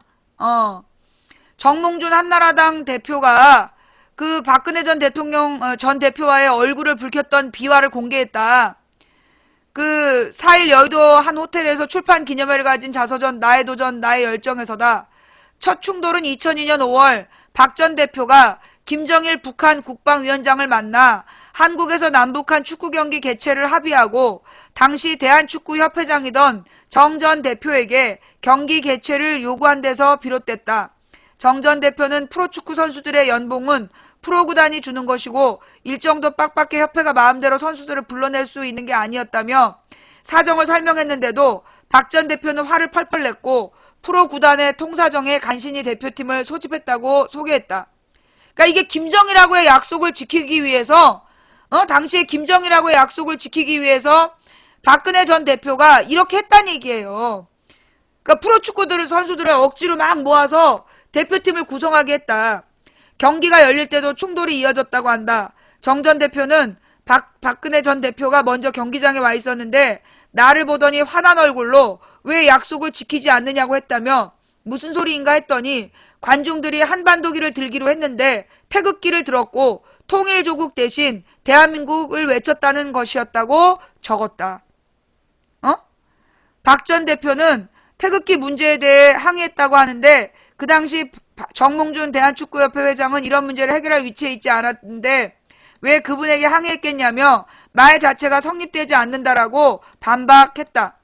Speaker 1: 정몽준 한나라당 대표가 그 박근혜 전 대통령 전 대표와의 얼굴을 붉혔던 비화를 공개했다. 4일 여의도 한 호텔에서 출판 기념회를 가진 자서전 나의 도전 나의 열정에서다. 첫 충돌은 2002년 5월 박 전 대표가 김정일 북한 국방위원장을 만나 한국에서 남북한 축구 경기 개최를 합의하고 당시 대한축구협회장이던 정 전 대표에게 경기 개최를 요구한 데서 비롯됐다. 정 전 대표는 프로축구 선수들의 연봉은 프로구단이 주는 것이고 일정도 빡빡해 협회가 마음대로 선수들을 불러낼 수 있는 게 아니었다며 사정을 설명했는데도 박 전 대표는 화를 펄펄 냈고 프로구단의 통사정에 간신히 대표팀을 소집했다고 소개했다. 그러니까 이게 김정일하고의 약속을 지키기 위해서 당시에 김정일하고의 약속을 지키기 위해서 박근혜 전 대표가 이렇게 했다는 얘기예요. 그러니까 프로축구들 선수들을 억지로 막 모아서 대표팀을 구성하게 했다. 경기가 열릴 때도 충돌이 이어졌다고 한다. 정 전 대표는 박근혜 전 대표가 먼저 경기장에 와 있었는데 나를 보더니 화난 얼굴로 왜 약속을 지키지 않느냐고 했다며 무슨 소리인가 했더니 관중들이 한반도기를 들기로 했는데 태극기를 들었고 통일조국 대신 대한민국을 외쳤다는 것이었다고 적었다. 박 전 대표는 태극기 문제에 대해 항의했다고 하는데 그 당시 정몽준 대한축구협회 회장은 이런 문제를 해결할 위치에 있지 않았는데 왜 그분에게 항의했겠냐며 말 자체가 성립되지 않는다라고 반박했다.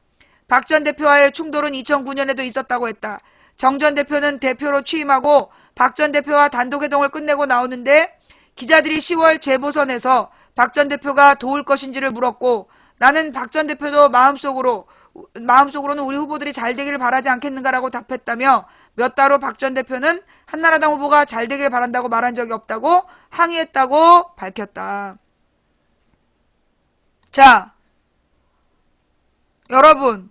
Speaker 1: 박 전 대표와의 충돌은 2009년에도 있었다고 했다. 정 전 대표는 대표로 취임하고 박 전 대표와 단독회동을 끝내고 나오는데 기자들이 10월 재보선에서 박 전 대표가 도울 것인지를 물었고 나는 박 전 대표도 마음속으로는 우리 후보들이 잘 되기를 바라지 않겠는가라고 답했다며 몇 달 후 박 전 대표는 한나라당 후보가 잘 되기를 바란다고 말한 적이 없다고 항의했다고 밝혔다. 자, 여러분,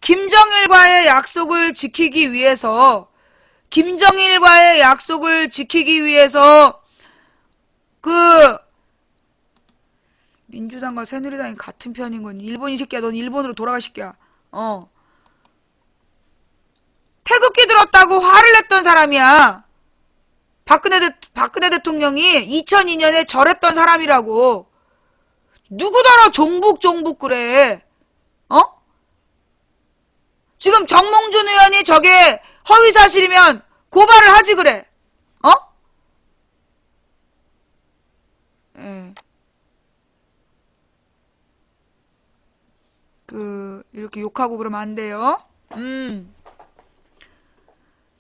Speaker 1: 김정일과의 약속을 지키기 위해서 민주당과 새누리당이 같은 편인 건 일본 이 새끼야. 넌 일본으로 돌아가 새끼야. 태극기 들었다고 화를 냈던 사람이야. 박근혜 대통령이 2002년에 절했던 사람이라고. 누구더러 종북 그래. 어? 지금 정몽준 의원이 저게 허위사실이면 고발을 하지 그래. 어? 예. 이렇게 욕하고 그러면 안 돼요.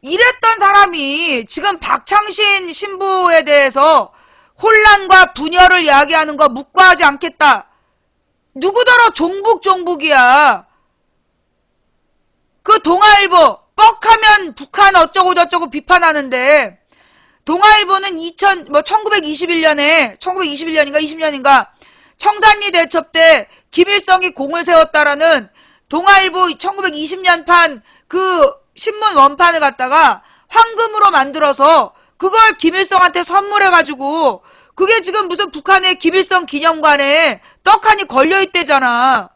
Speaker 1: 이랬던 사람이 지금 박창신 신부에 대해서 혼란과 분열을 이야기하는 거 묵과하지 않겠다. 누구더러 종북이야. 그 동아일보 뻑하면 북한 어쩌고 저쩌고 비판하는데, 동아일보는 1921년인가 20년인가 청산리 대첩 때 김일성이 공을 세웠다라는 동아일보 1920년판 그 신문 원판을 갖다가 황금으로 만들어서 그걸 김일성한테 선물해가지고 그게 지금 무슨 북한의 김일성 기념관에 떡하니 걸려있대잖아.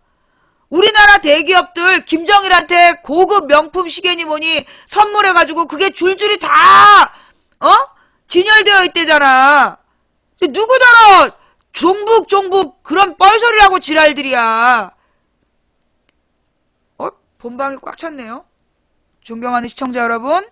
Speaker 1: 우리나라 대기업들 김정일한테 고급 명품 시계니 뭐니 선물해가지고 그게 줄줄이 다 진열되어 있대잖아. 누구더러 종북 그런 뻘소리라고 지랄들이야. 본방이 꽉 찼네요. 존경하는 시청자 여러분,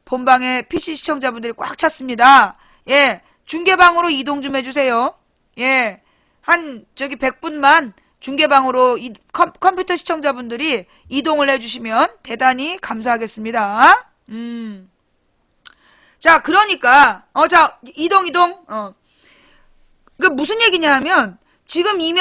Speaker 1: 본방에 PC 시청자분들이 꽉 찼습니다. 예, 중계방으로 이동 좀 해주세요. 예, 100분만 중계방으로 컴퓨터 시청자분들이 이동을 해주시면 대단히 감사하겠습니다. 자, 그러니까 자, 이동. 그 무슨 얘기냐 하면 지금 이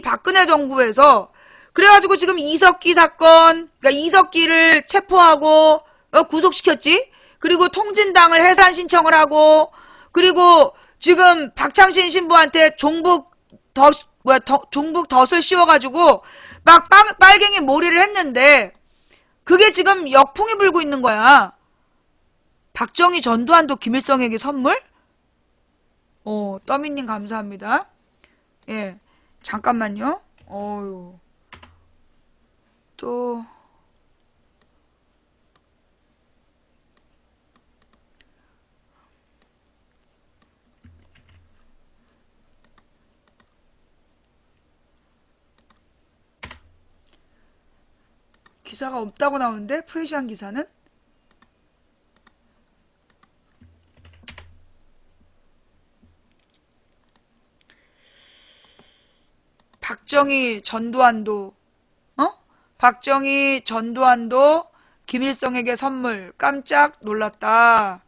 Speaker 1: 박근혜 정부에서 그래가지고 지금 이석기 사건, 그러니까 이석기를 체포하고 구속시켰지. 그리고 통진당을 해산 신청을 하고, 그리고 지금 박창신 신부한테 종북 덫을 씌워가지고 막 빨갱이 몰이를 했는데 그게 지금 역풍이 불고 있는 거야. 박정희 전두환도 김일성에게 선물? 떠미님 감사합니다. 예, 잠깐만요. 또 기사가 없다고 나오는데 프레시안 기사는? 박정희 전두환도 김일성에게 선물 깜짝 놀랐다.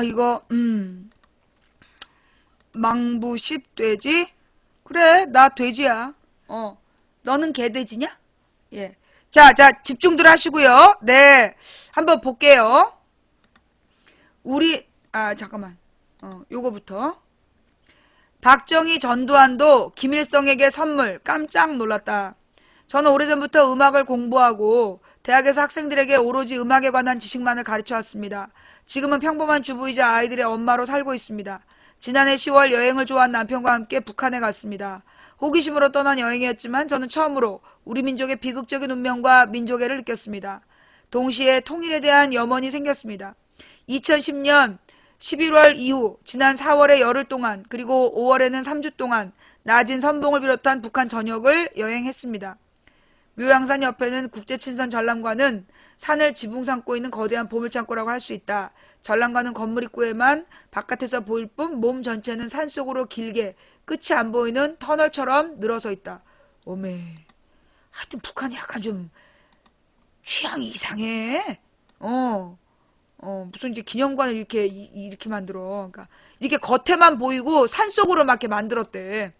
Speaker 1: 이거 망부 씹돼지? 그래, 나 돼지야. 너는 개돼지냐? 예. 자, 집중들 하시고요. 네. 한번 볼게요. 잠깐만. 요거부터. 박정희 전두환도 김일성에게 선물 깜짝 놀랐다. 저는 오래전부터 음악을 공부하고 대학에서 학생들에게 오로지 음악에 관한 지식만을 가르쳐 왔습니다. 지금은 평범한 주부이자 아이들의 엄마로 살고 있습니다. 지난해 10월 여행을 좋아한 남편과 함께 북한에 갔습니다. 호기심으로 떠난 여행이었지만 저는 처음으로 우리 민족의 비극적인 운명과 민족애를 느꼈습니다. 동시에 통일에 대한 염원이 생겼습니다. 2010년 11월 이후 지난 4월의 열흘 동안 그리고 5월에는 3주 동안 낮은 선봉을 비롯한 북한 전역을 여행했습니다. 묘양산 옆에는 국제친선 전람관은 산을 지붕 삼고 있는 거대한 보물창고라고 할 수 있다. 전람관은 건물 입구에만 바깥에서 보일 뿐 몸 전체는 산속으로 길게 끝이 안 보이는 터널처럼 늘어서 있다. 오메. 하여튼 북한이 약간 좀 취향이 이상해. 무슨 이제 기념관을 이렇게 만들어. 그러니까 이렇게 겉에만 보이고 산속으로 막 이렇게 만들었대.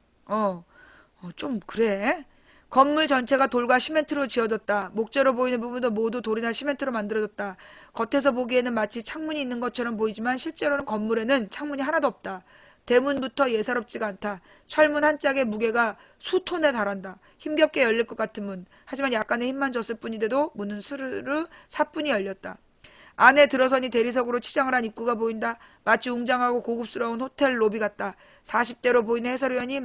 Speaker 1: 좀 그래. 건물 전체가 돌과 시멘트로 지어졌다. 목재로 보이는 부분도 모두 돌이나 시멘트로 만들어졌다. 겉에서 보기에는 마치 창문이 있는 것처럼 보이지만 실제로는 건물에는 창문이 하나도 없다. 대문부터 예사롭지가 않다. 철문 한 짝의 무게가 수톤에 달한다. 힘겹게 열릴 것 같은 문. 하지만 약간의 힘만 줬을 뿐인데도 문은 스르르 사뿐히 열렸다. 안에 들어서니 대리석으로 치장을 한 입구가 보인다. 마치 웅장하고 고급스러운 호텔 로비 같다. 40대로 보이는 해설위원이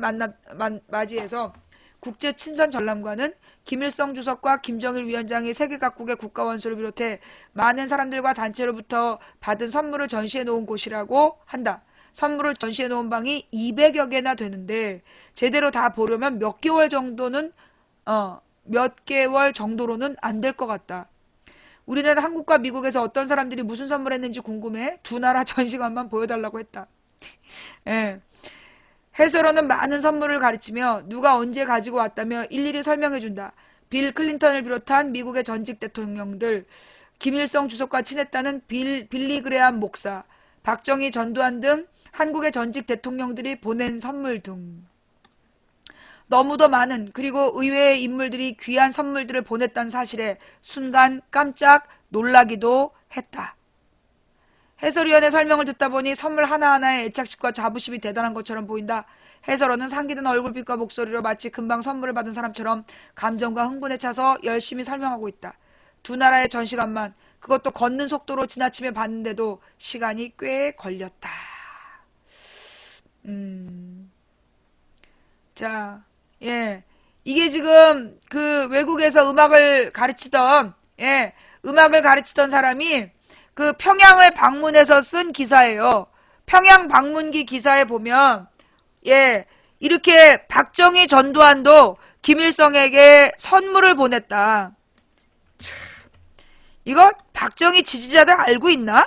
Speaker 1: 맞이해서 국제 친선 전람관은 김일성 주석과 김정일 위원장이 세계 각국의 국가원수를 비롯해 많은 사람들과 단체로부터 받은 선물을 전시해 놓은 곳이라고 한다. 선물을 전시해 놓은 방이 200여 개나 되는데 제대로 다 보려면 몇 개월 정도로는 안 될 것 같다. 우리는 한국과 미국에서 어떤 사람들이 무슨 선물했는지 궁금해 두 나라 전시관만 보여달라고 했다. 예. 해설원은 많은 선물을 가르치며 누가 언제 가지고 왔다며 일일이 설명해준다. 빌 클린턴을 비롯한 미국의 전직 대통령들, 김일성 주석과 친했다는 빌리 그레암 목사, 박정희, 전두환 등 한국의 전직 대통령들이 보낸 선물 등 너무도 많은 그리고 의외의 인물들이 귀한 선물들을 보냈다는 사실에 순간 깜짝 놀라기도 했다. 해설위원의 설명을 듣다 보니 선물 하나하나의 애착심과 자부심이 대단한 것처럼 보인다. 해설원은 상기된 얼굴빛과 목소리로 마치 금방 선물을 받은 사람처럼 감정과 흥분에 차서 열심히 설명하고 있다. 두 나라의 전시관만 그것도 걷는 속도로 지나치며 봤는데도 시간이 꽤 걸렸다. 자, 예. 이게 지금 그 외국에서 음악을 가르치던 사람이 그 평양을 방문해서 쓴 기사예요. 평양 방문기 기사에 보면 이렇게 박정희, 전두환도 김일성에게 선물을 보냈다. 참, 이거 박정희 지지자들 알고 있나?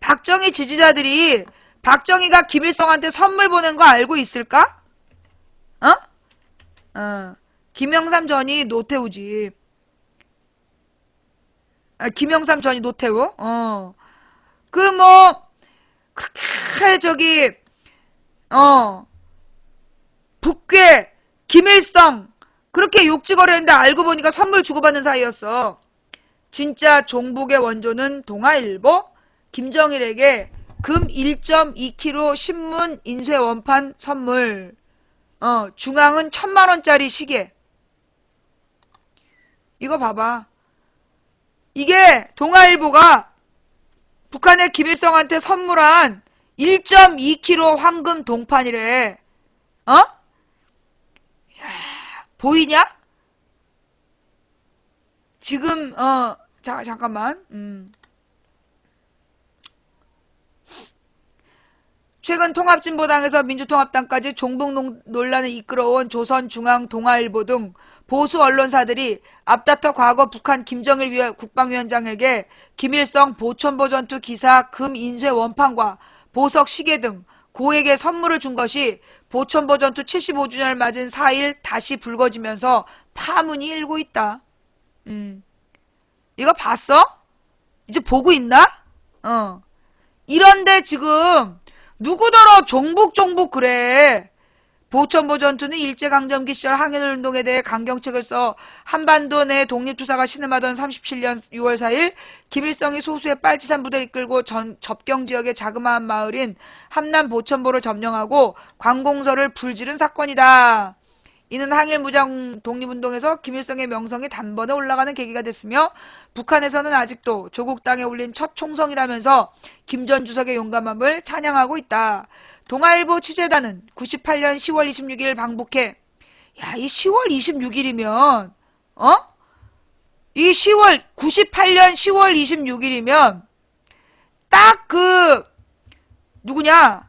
Speaker 1: 박정희 지지자들이 박정희가 김일성한테 선물 보낸 거 알고 있을까? 김영삼 전이 노태우지. 김영삼 전이 노태우? 그렇게 북괴, 김일성, 그렇게 욕지거리 했는데 알고 보니까 선물 주고받는 사이였어. 진짜 종북의 원조는 동아일보, 김정일에게 금 1.2kg 신문 인쇄 원판 선물, 중앙은 1000만원짜리 시계. 이거 봐봐. 이게 동아일보가 북한의 김일성한테 선물한 1.2kg 황금 동판이래. 야, 보이냐? 지금 잠깐만. 최근 통합진보당에서 민주통합당까지 종북 논란을 이끌어온 조선중앙, 동아일보 등 보수 언론사들이 앞다퉈 과거 북한 김정일 국방위원장에게 김일성 보천보 전투 기사 금 인쇄 원판과 보석 시계 등 고액의 선물을 준 것이 보천보 전투 75주년을 맞은 4일 다시 불거지면서 파문이 일고 있다. 이거 봤어? 이제 보고 있나? 이런데 지금 누구더러 종북 그래. 보천보 전투는 일제강점기 시절 항일운동에 대해 강경책을 써 한반도 내 독립투사가 신음하던 37년 6월 4일 김일성이 소수의 빨치산 부대를 이끌고 접경지역의 자그마한 마을인 함남 보천보를 점령하고 관공서를 불지른 사건이다. 이는 항일 무장 독립운동에서 김일성의 명성이 단번에 올라가는 계기가 됐으며 북한에서는 아직도 조국 땅에 올린 첫 총성이라면서 김 전 주석의 용감함을 찬양하고 있다. 동아일보 취재단은 98년 10월 26일 방북해. 야, 이 10월 26일이면 이 98년 10월 26일이면 딱 누구냐?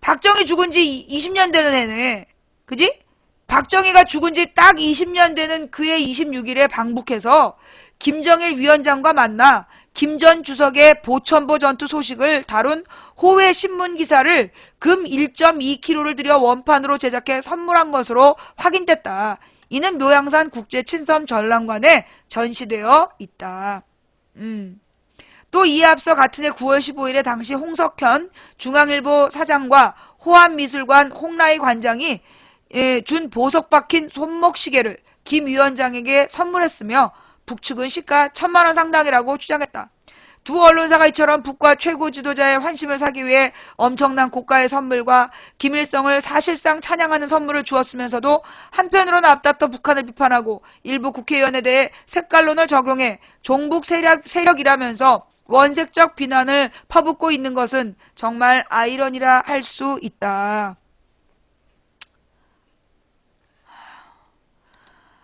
Speaker 1: 박정희 죽은 지 20년 되는 해네. 그지? 박정희가 죽은 지 딱 20년 되는 그해 26일에 방북해서 김정일 위원장과 만나 김 전 주석의 보천보 전투 소식을 다룬 호외 신문 기사를 금 1.2kg를 들여 원판으로 제작해 선물한 것으로 확인됐다. 이는 묘양산 국제친선 전람관에 전시되어 있다. 또 이에 앞서 같은 해 9월 15일에 당시 홍석현 중앙일보 사장과 호암미술관 홍라이 관장이 준 보석 박힌 손목시계를 김 위원장에게 선물했으며 북측은 시가 1000만원 상당이라고 주장했다. 두 언론사가 이처럼 북과 최고 지도자의 환심을 사기 위해 엄청난 고가의 선물과 김일성을 사실상 찬양하는 선물을 주었으면서도 한편으로는 앞다퉈 북한을 비판하고 일부 국회의원에 대해 색깔론을 적용해 종북 세력이라면서 원색적 비난을 퍼붓고 있는 것은 정말 아이러니라 할 수 있다.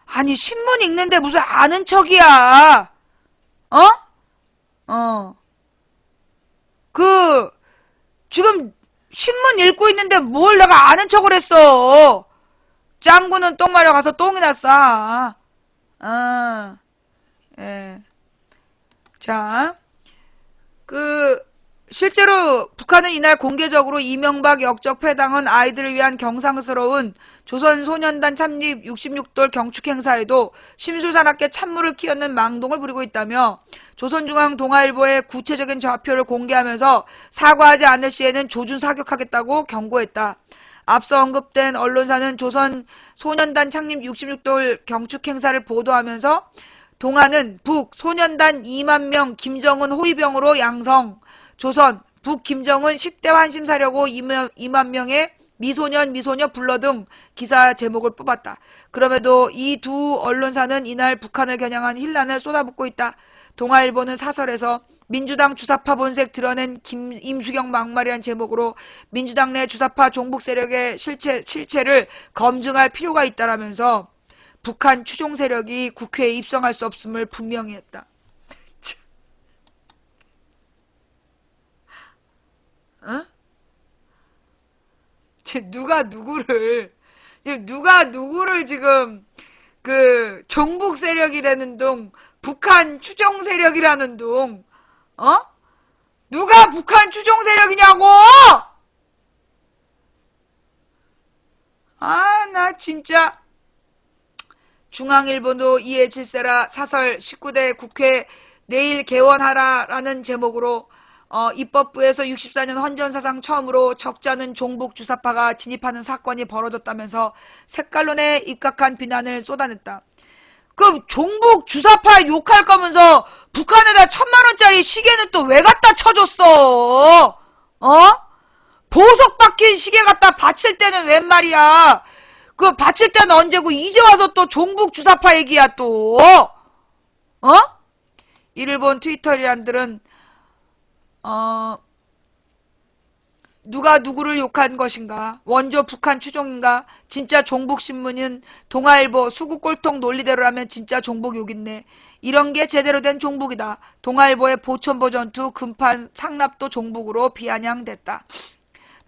Speaker 1: 아니 신문 읽는데 무슨 아는 척이야. 지금 신문 읽고 있는데 뭘 내가 아는 척을 했어. 짱구는 똥 마려 가서 똥이나 싸. 예. 자, 실제로 북한은 이날 공개적으로 이명박 역적 패당은 아이들을 위한 경상스러운 조선소년단 창립 66돌 경축 행사에도 심술사납게 찬물을 끼얹는 망동을 부리고 있다며 조선중앙 동아일보의 구체적인 좌표를 공개하면서 사과하지 않을 시에는 조준 사격하겠다고 경고했다. 앞서 언급된 언론사는 조선소년단 창립 66돌 경축 행사를 보도하면서 동아는 북 소년단 2만 명 김정은 호위병으로 양성, 조선 북 김정은 10대 환심 사려고 2만 명의 미소녀 불러 등 기사 제목을 뽑았다. 그럼에도 이 두 언론사는 이날 북한을 겨냥한 힐난을 쏟아붓고 있다. 동아일보는 사설에서 민주당 주사파 본색 드러낸 임수경 막말이란 제목으로 민주당 내 주사파 종북 세력의 실체를 검증할 필요가 있다라면서 북한 추종 세력이 국회에 입성할 수 없음을 분명히 했다. 어? 누가 누구를 지금 종북 세력이라는 둥, 북한 추종 세력이라는 둥, 누가 북한 추종 세력이냐고! 나 진짜. 중앙일보도 이에 질세라 사설 19대 국회 내일 개원하라라는 제목으로 입법부에서 64년 헌전사상 처음으로 적잖은 종북 주사파가 진입하는 사건이 벌어졌다면서 색깔론에 입각한 비난을 쏟아냈다. 종북 주사파 욕할 거면서 북한에다 1,000만원짜리 시계는 또 왜 갖다 쳐줬어? 보석 박힌 시계 갖다 바칠 때는 웬 말이야? 바칠 때는 언제고 이제 와서 또 종북 주사파 얘기야 또. 이를 본 트위터리안들은 누가 누구를 욕한 것인가? 원조 북한 추종인가? 진짜 종북신문은 동아일보 수구꼴통 논리대로라면 진짜 종북 욕있네. 이런 게 제대로 된 종북이다. 동아일보의 보천보 전투 금판 상납도 종북으로 비아냥됐다.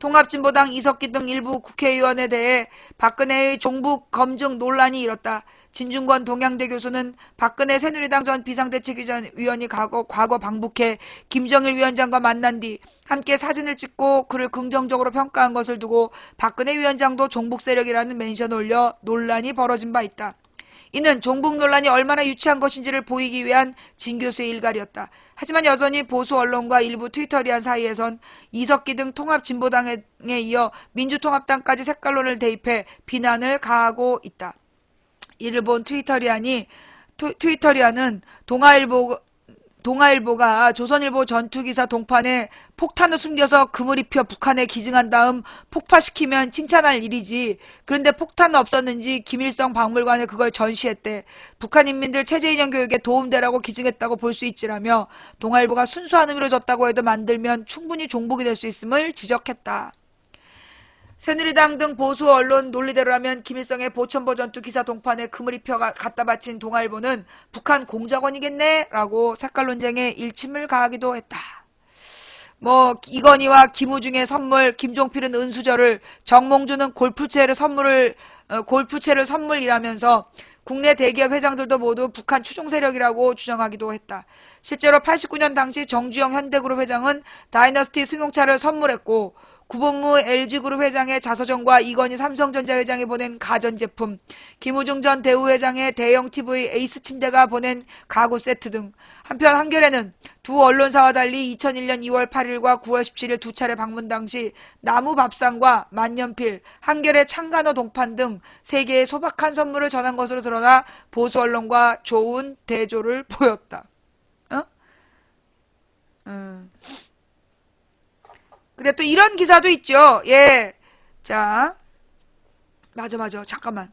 Speaker 1: 통합진보당 이석기 등 일부 국회의원에 대해 박근혜의 종북 검증 논란이 일었다. 진중권 동양대 교수는 박근혜 새누리당 전 비상대책위원이 과거 방북해 김정일 위원장과 만난 뒤 함께 사진을 찍고 그를 긍정적으로 평가한 것을 두고 박근혜 위원장도 종북 세력이라는 멘션을 올려 논란이 벌어진 바 있다. 이는 종북 논란이 얼마나 유치한 것인지를 보이기 위한 진 교수의 일갈이었다. 하지만 여전히 보수 언론과 일부 트위터리안 사이에선 이석기 등 통합진보당에 이어 민주통합당까지 색깔론을 대입해 비난을 가하고 있다. 이를 본 트위터리안은 동아일보가 조선일보 전투기사 동판에 폭탄을 숨겨서 금을 입혀 북한에 기증한 다음 폭파시키면 칭찬할 일이지. 그런데 폭탄은 없었는지 김일성 박물관에 그걸 전시했대. 북한 인민들 체제이념 교육에 도움되라고 기증했다고 볼 수 있지라며 동아일보가 순수한 의미로 줬다고 해도 만들면 충분히 종북이 될 수 있음을 지적했다. 새누리당 등 보수 언론 논리대로라면 김일성의 보천보 전투 기사 동판에 금을 입혀 갖다 바친 동아일보는 북한 공작원이겠네 라고 색깔론쟁에 일침을 가하기도 했다. 이건희와 김우중의 선물, 김종필은 은수저를, 정몽주는 골프채를 선물이라면서 국내 대기업 회장들도 모두 북한 추종 세력이라고 주장하기도 했다. 실제로 89년 당시 정주영 현대그룹 회장은 다이너스티 승용차를 선물했고 구본무 LG그룹 회장의 자서전과 이건희 삼성전자 회장이 보낸 가전제품, 김우중 전 대우 회장의 대형 TV 에이스 침대가 보낸 가구 세트 등. 한편 한겨레는 두 언론사와 달리 2001년 2월 8일과 9월 17일 두 차례 방문 당시 나무 밥상과 만년필, 한겨레 창간호 동판 등 3개의 소박한 선물을 전한 것으로 드러나 보수 언론과 좋은 대조를 보였다. 그래, 또 이런 기사도 있죠. 예. 자, 맞아. 잠깐만.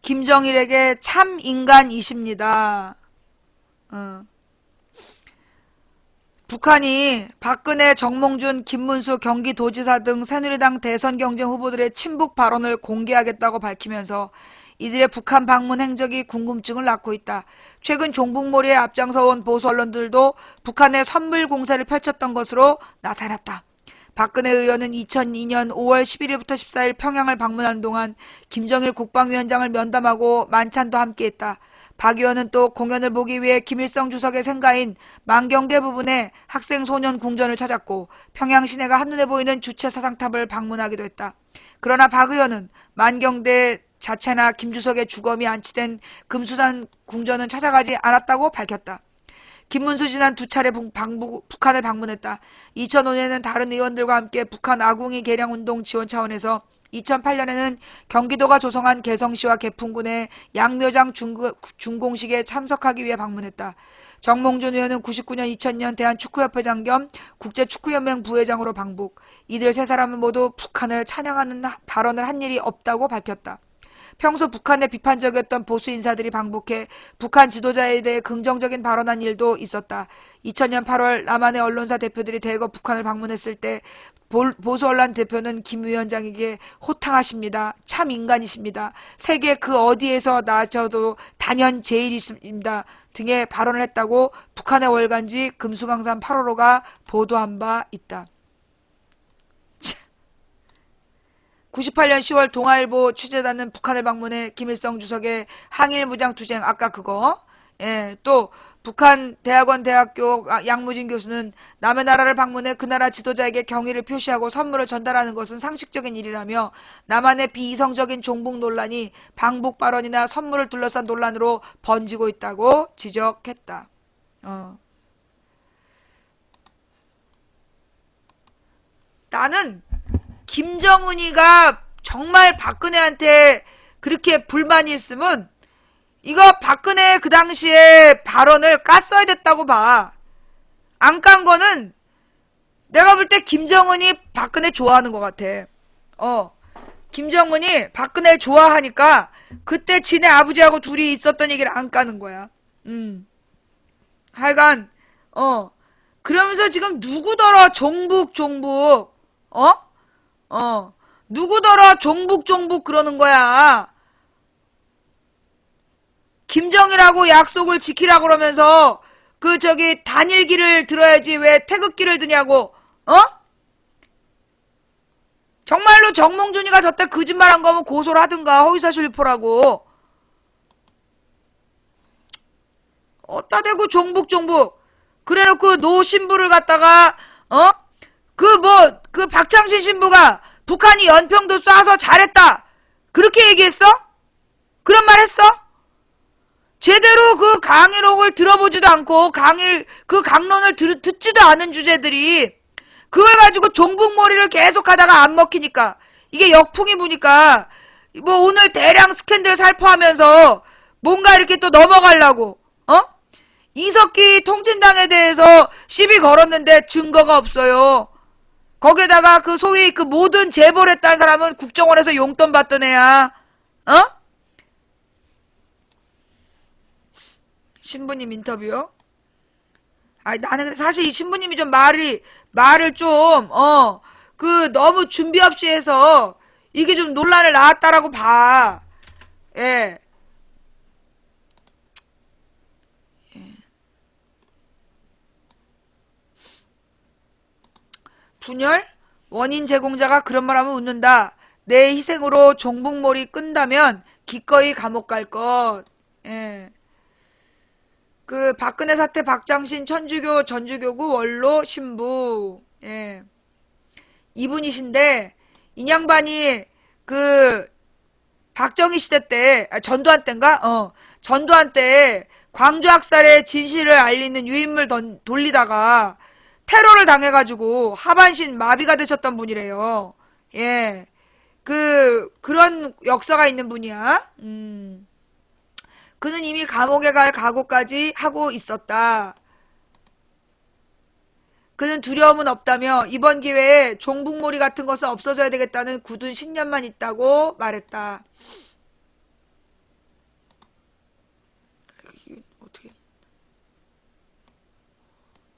Speaker 1: 김정일에게 참 인간이십니다. 북한이 박근혜, 정몽준, 김문수 경기도지사 등 새누리당 대선 경쟁 후보들의 친북 발언을 공개하겠다고 밝히면서 이들의 북한 방문 행적이 궁금증을 낳고 있다. 최근 종북몰이에 앞장서온 보수 언론들도 북한의 선물 공세를 펼쳤던 것으로 나타났다. 박근혜 의원은 2002년 5월 11일부터 14일 평양을 방문한 동안 김정일 국방위원장을 면담하고 만찬도 함께했다. 박 의원은 또 공연을 보기 위해 김일성 주석의 생가인 만경대 부근의 학생 소년 궁전을 찾았고 평양 시내가 한눈에 보이는 주체 사상탑을 방문하기도 했다. 그러나 박 의원은 만경대 자체나 김 주석의 주검이 안치된 금수산 궁전은 찾아가지 않았다고 밝혔다. 김문수 지난 두 차례 북한을 방문했다. 2005년에는 다른 의원들과 함께 북한 아궁이 개량운동 지원 차원에서 2008년에는 경기도가 조성한 개성시와 개풍군의 양묘장 준공식에 참석하기 위해 방문했다. 정몽준 의원은 99년 2000년 대한축구협회장 겸 국제축구연맹 부회장으로 방북. 이들 세 사람은 모두 북한을 찬양하는 발언을 한 일이 없다고 밝혔다. 평소 북한에 비판적이었던 보수 인사들이 방북해 북한 지도자에 대해 긍정적인 발언한 일도 있었다. 2000년 8월 남한의 언론사 대표들이 대거 북한을 방문했을 때 보수 언론 대표는 김 위원장에게 호탕하십니다. 참 인간이십니다. 세계 그 어디에서 나셔도 단연 제일이십니다. 등의 발언을 했다고 북한의 월간지 금수강산 8월호가 보도한 바 있다. 98년 10월 동아일보 취재단은 북한을 방문해 김일성 주석의 항일 무장투쟁 아까 그거 또 북한 대학원 대학교 양무진 교수는 남의 나라를 방문해 그 나라 지도자에게 경의를 표시하고 선물을 전달하는 것은 상식적인 일이라며 남한의 비이성적인 종북 논란이 방북 발언이나 선물을 둘러싼 논란으로 번지고 있다고 지적했다. 나는 김정은이가 정말 박근혜한테 그렇게 불만이 있으면 이거 박근혜 그 당시에 발언을 깠어야 됐다고 봐. 안 깐 거는 내가 볼 때 김정은이 박근혜 좋아하는 것 같아. 김정은이 박근혜를 좋아하니까 그때 지네 아버지하고 둘이 있었던 얘기를 안 까는 거야. 하여간 그러면서 지금 누구더러 종북 누구더러 종북 그러는 거야. 김정일하고 약속을 지키라고 그러면서 단일기를 들어야지 왜 태극기를 드냐고. 정말로 정몽준이가 저때 거짓말한 거면 고소를 하든가 허위사실 유포라고. 어따 대고 종북 그래놓고 노 신부를 갖다가 그 박창신 신부가 북한이 연평도 쏴서 잘했다 그렇게 얘기했어? 그런 말 했어? 제대로 그 강의록을 들어보지도 않고 그 강론을 듣지도 않은 주제들이 그걸 가지고 종북몰이를 계속하다가 안 먹히니까 이게 역풍이 부니까 뭐 오늘 대량 스캔들 살포하면서 뭔가 이렇게 또 넘어가려고 이석기 통진당에 대해서 시비 걸었는데 증거가 없어요. 거기에다가 그 소위 그 모든 제보를 했다는 사람은 국정원에서 용돈 받던 애야. 신부님 인터뷰요? 나는 사실 이 신부님이 좀 말을 좀 너무 준비 없이 해서 이게 좀 논란을 낳았다라고 봐. 예. 분열? 원인 제공자가 그런 말 하면 웃는다. 내 희생으로 종북몰이 끈다면 기꺼이 감옥 갈 것. 예. 그 박근혜 사태 박장신 천주교 전주교구 원로 신부. 예. 이분이신데 인양반이 박정희 시대 때, 전두환 때인가? 전두환 때 광주 학살의 진실을 알리는 유인물 돌리다가 테러를 당해가지고 하반신 마비가 되셨던 분이래요. 예. 그런 역사가 있는 분이야. 그는 이미 감옥에 갈 각오까지 하고 있었다. 그는 두려움은 없다며 이번 기회에 종북몰이 같은 것은 없어져야 되겠다는 굳은 신념만 있다고 말했다. 어떻게?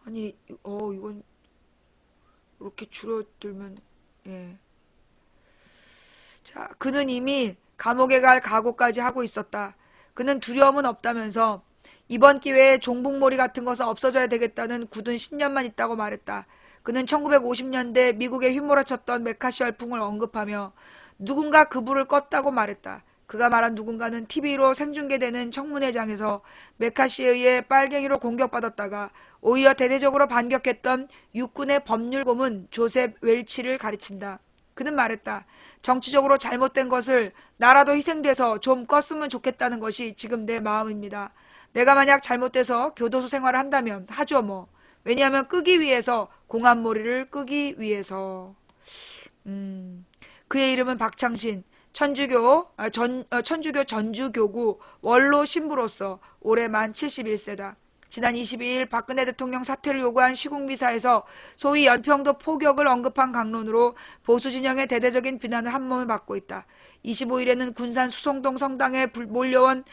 Speaker 1: 아니, 이건 이렇게 줄어들면, 예. 자, 그는 이미 감옥에 갈 각오까지 하고 있었다. 그는 두려움은 없다면서 이번 기회에 종북몰이 같은 것은 없어져야 되겠다는 굳은 신념만 있다고 말했다. 그는 1950년대 미국에 휘몰아쳤던 메카시 열풍을 언급하며 누군가 그 불을 껐다고 말했다. 그가 말한 누군가는 TV로 생중계되는 청문회장에서 메카시에 의해 빨갱이로 공격받았다가 오히려 대대적으로 반격했던 육군의 법률고문 조셉 웰치를 가르친다. 그는 말했다. 정치적으로 잘못된 것을 나라도 희생돼서 좀 껐으면 좋겠다는 것이 지금 내 마음입니다. 내가 만약 잘못돼서 교도소 생활을 한다면 하죠 뭐. 왜냐하면 끄기 위해서, 공안몰이를 끄기 위해서. 그의 이름은 박창신, 천주교 전주교구 원로 신부로서 올해 만 71세다. 지난 22일 박근혜 대통령 사퇴를 요구한 시국미사에서 소위 연평도 포격을 언급한 강론으로 보수 진영의 대대적인 비난을 한몸에 받고 있다. 25일에는 군산 수성동 성당에 몰려온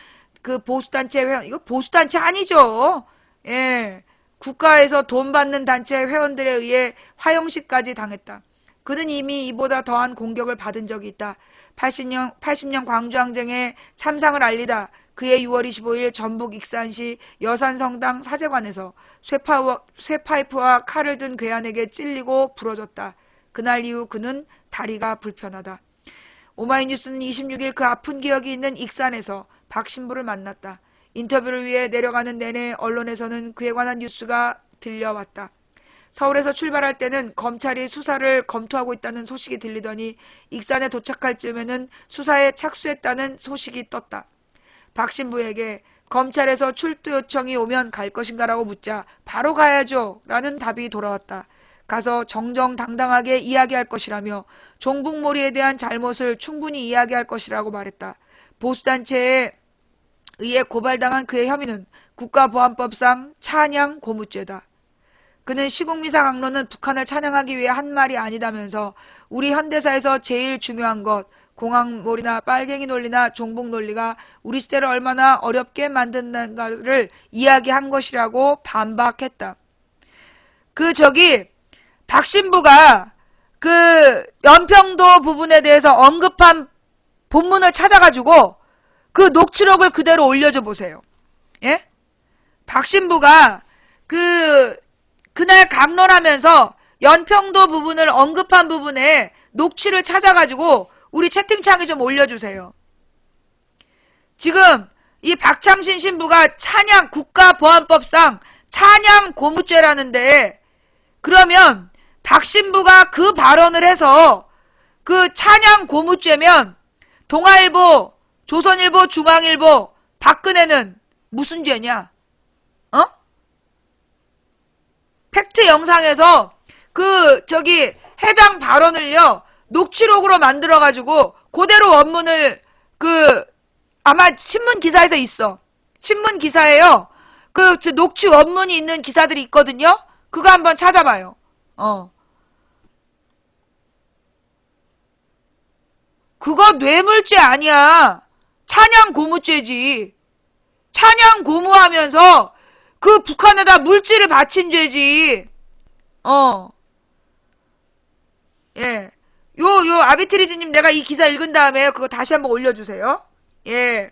Speaker 1: 그 보수단체 회원, 이거 보수단체 아니죠? 예. 국가에서 돈 받는 단체 회원들에 의해 화형식까지 당했다. 그는 이미 이보다 더한 공격을 받은 적이 있다. 80년 광주항쟁의 참상을 알리다 그해 6월 25일 전북 익산시 여산성당 사제관에서 쇠파이프와 칼을 든 괴한에게 찔리고 부러졌다. 그날 이후 그는 다리가 불편하다. 오마이뉴스는 26일 그 아픈 기억이 있는 익산에서 박 신부를 만났다. 인터뷰를 위해 내려가는 내내 언론에서는 그에 관한 뉴스가 들려왔다. 서울에서 출발할 때는 검찰이 수사를 검토하고 있다는 소식이 들리더니 익산에 도착할 즈음에는 수사에 착수했다는 소식이 떴다. 박 신부에게 검찰에서 출두 요청이 오면 갈 것인가라고 묻자 바로 가야죠 라는 답이 돌아왔다. 가서 정정당당하게 이야기할 것이라며 종북몰이에 대한 잘못을 충분히 이야기할 것이라고 말했다. 보수단체에 의해 고발당한 그의 혐의는 국가보안법상 찬양 고무죄다. 그는 시국미사 강론은 북한을 찬양하기 위해 한 말이 아니다면서 우리 현대사에서 제일 중요한 것, 공항몰이나 빨갱이 논리나 종북 논리가 우리 시대를 얼마나 어렵게 만든다는가를 이야기한 것이라고 반박했다. 박 신부가 그 연평도 부분에 대해서 언급한 본문을 찾아가지고 그 녹취록을 그대로 올려줘 보세요. 예? 박 신부가 그날 강론하면서 연평도 부분을 언급한 부분에 녹취를 찾아가지고 우리 채팅창에 좀 올려주세요. 지금 이 박창신 신부가 찬양 국가보안법상 찬양 고무죄라는데 그러면 박 신부가 그 발언을 해서 그 찬양 고무죄면 동아일보, 조선일보, 중앙일보, 박근혜는 무슨 죄냐? 팩트 영상에서 해당 발언을요 녹취록으로 만들어가지고 그대로 원문을 아마 신문 기사에서 있어. 신문 기사에요. 녹취 원문이 있는 기사들이 있거든요. 그거 한번 찾아봐요. 그거 뇌물죄 아니야. 찬양 고무죄지. 찬양 고무하면서 그 북한에다 물질을 바친 죄지. 예. 아비트리즈님 내가 이 기사 읽은 다음에 그거 다시 한번 올려주세요. 예.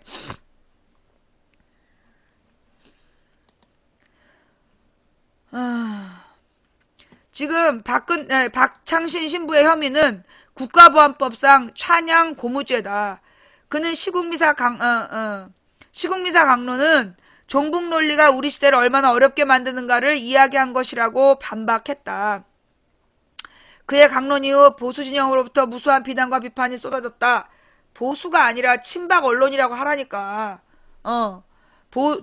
Speaker 1: 지금 박창신 신부의 혐의는 국가보안법상 찬양 고무죄다. 그는 시국미사 강론은 종북 논리가 우리 시대를 얼마나 어렵게 만드는가를 이야기한 것이라고 반박했다. 그의 강론 이후 보수 진영으로부터 무수한 비난과 비판이 쏟아졌다. 보수가 아니라 친박 언론이라고 하라니까.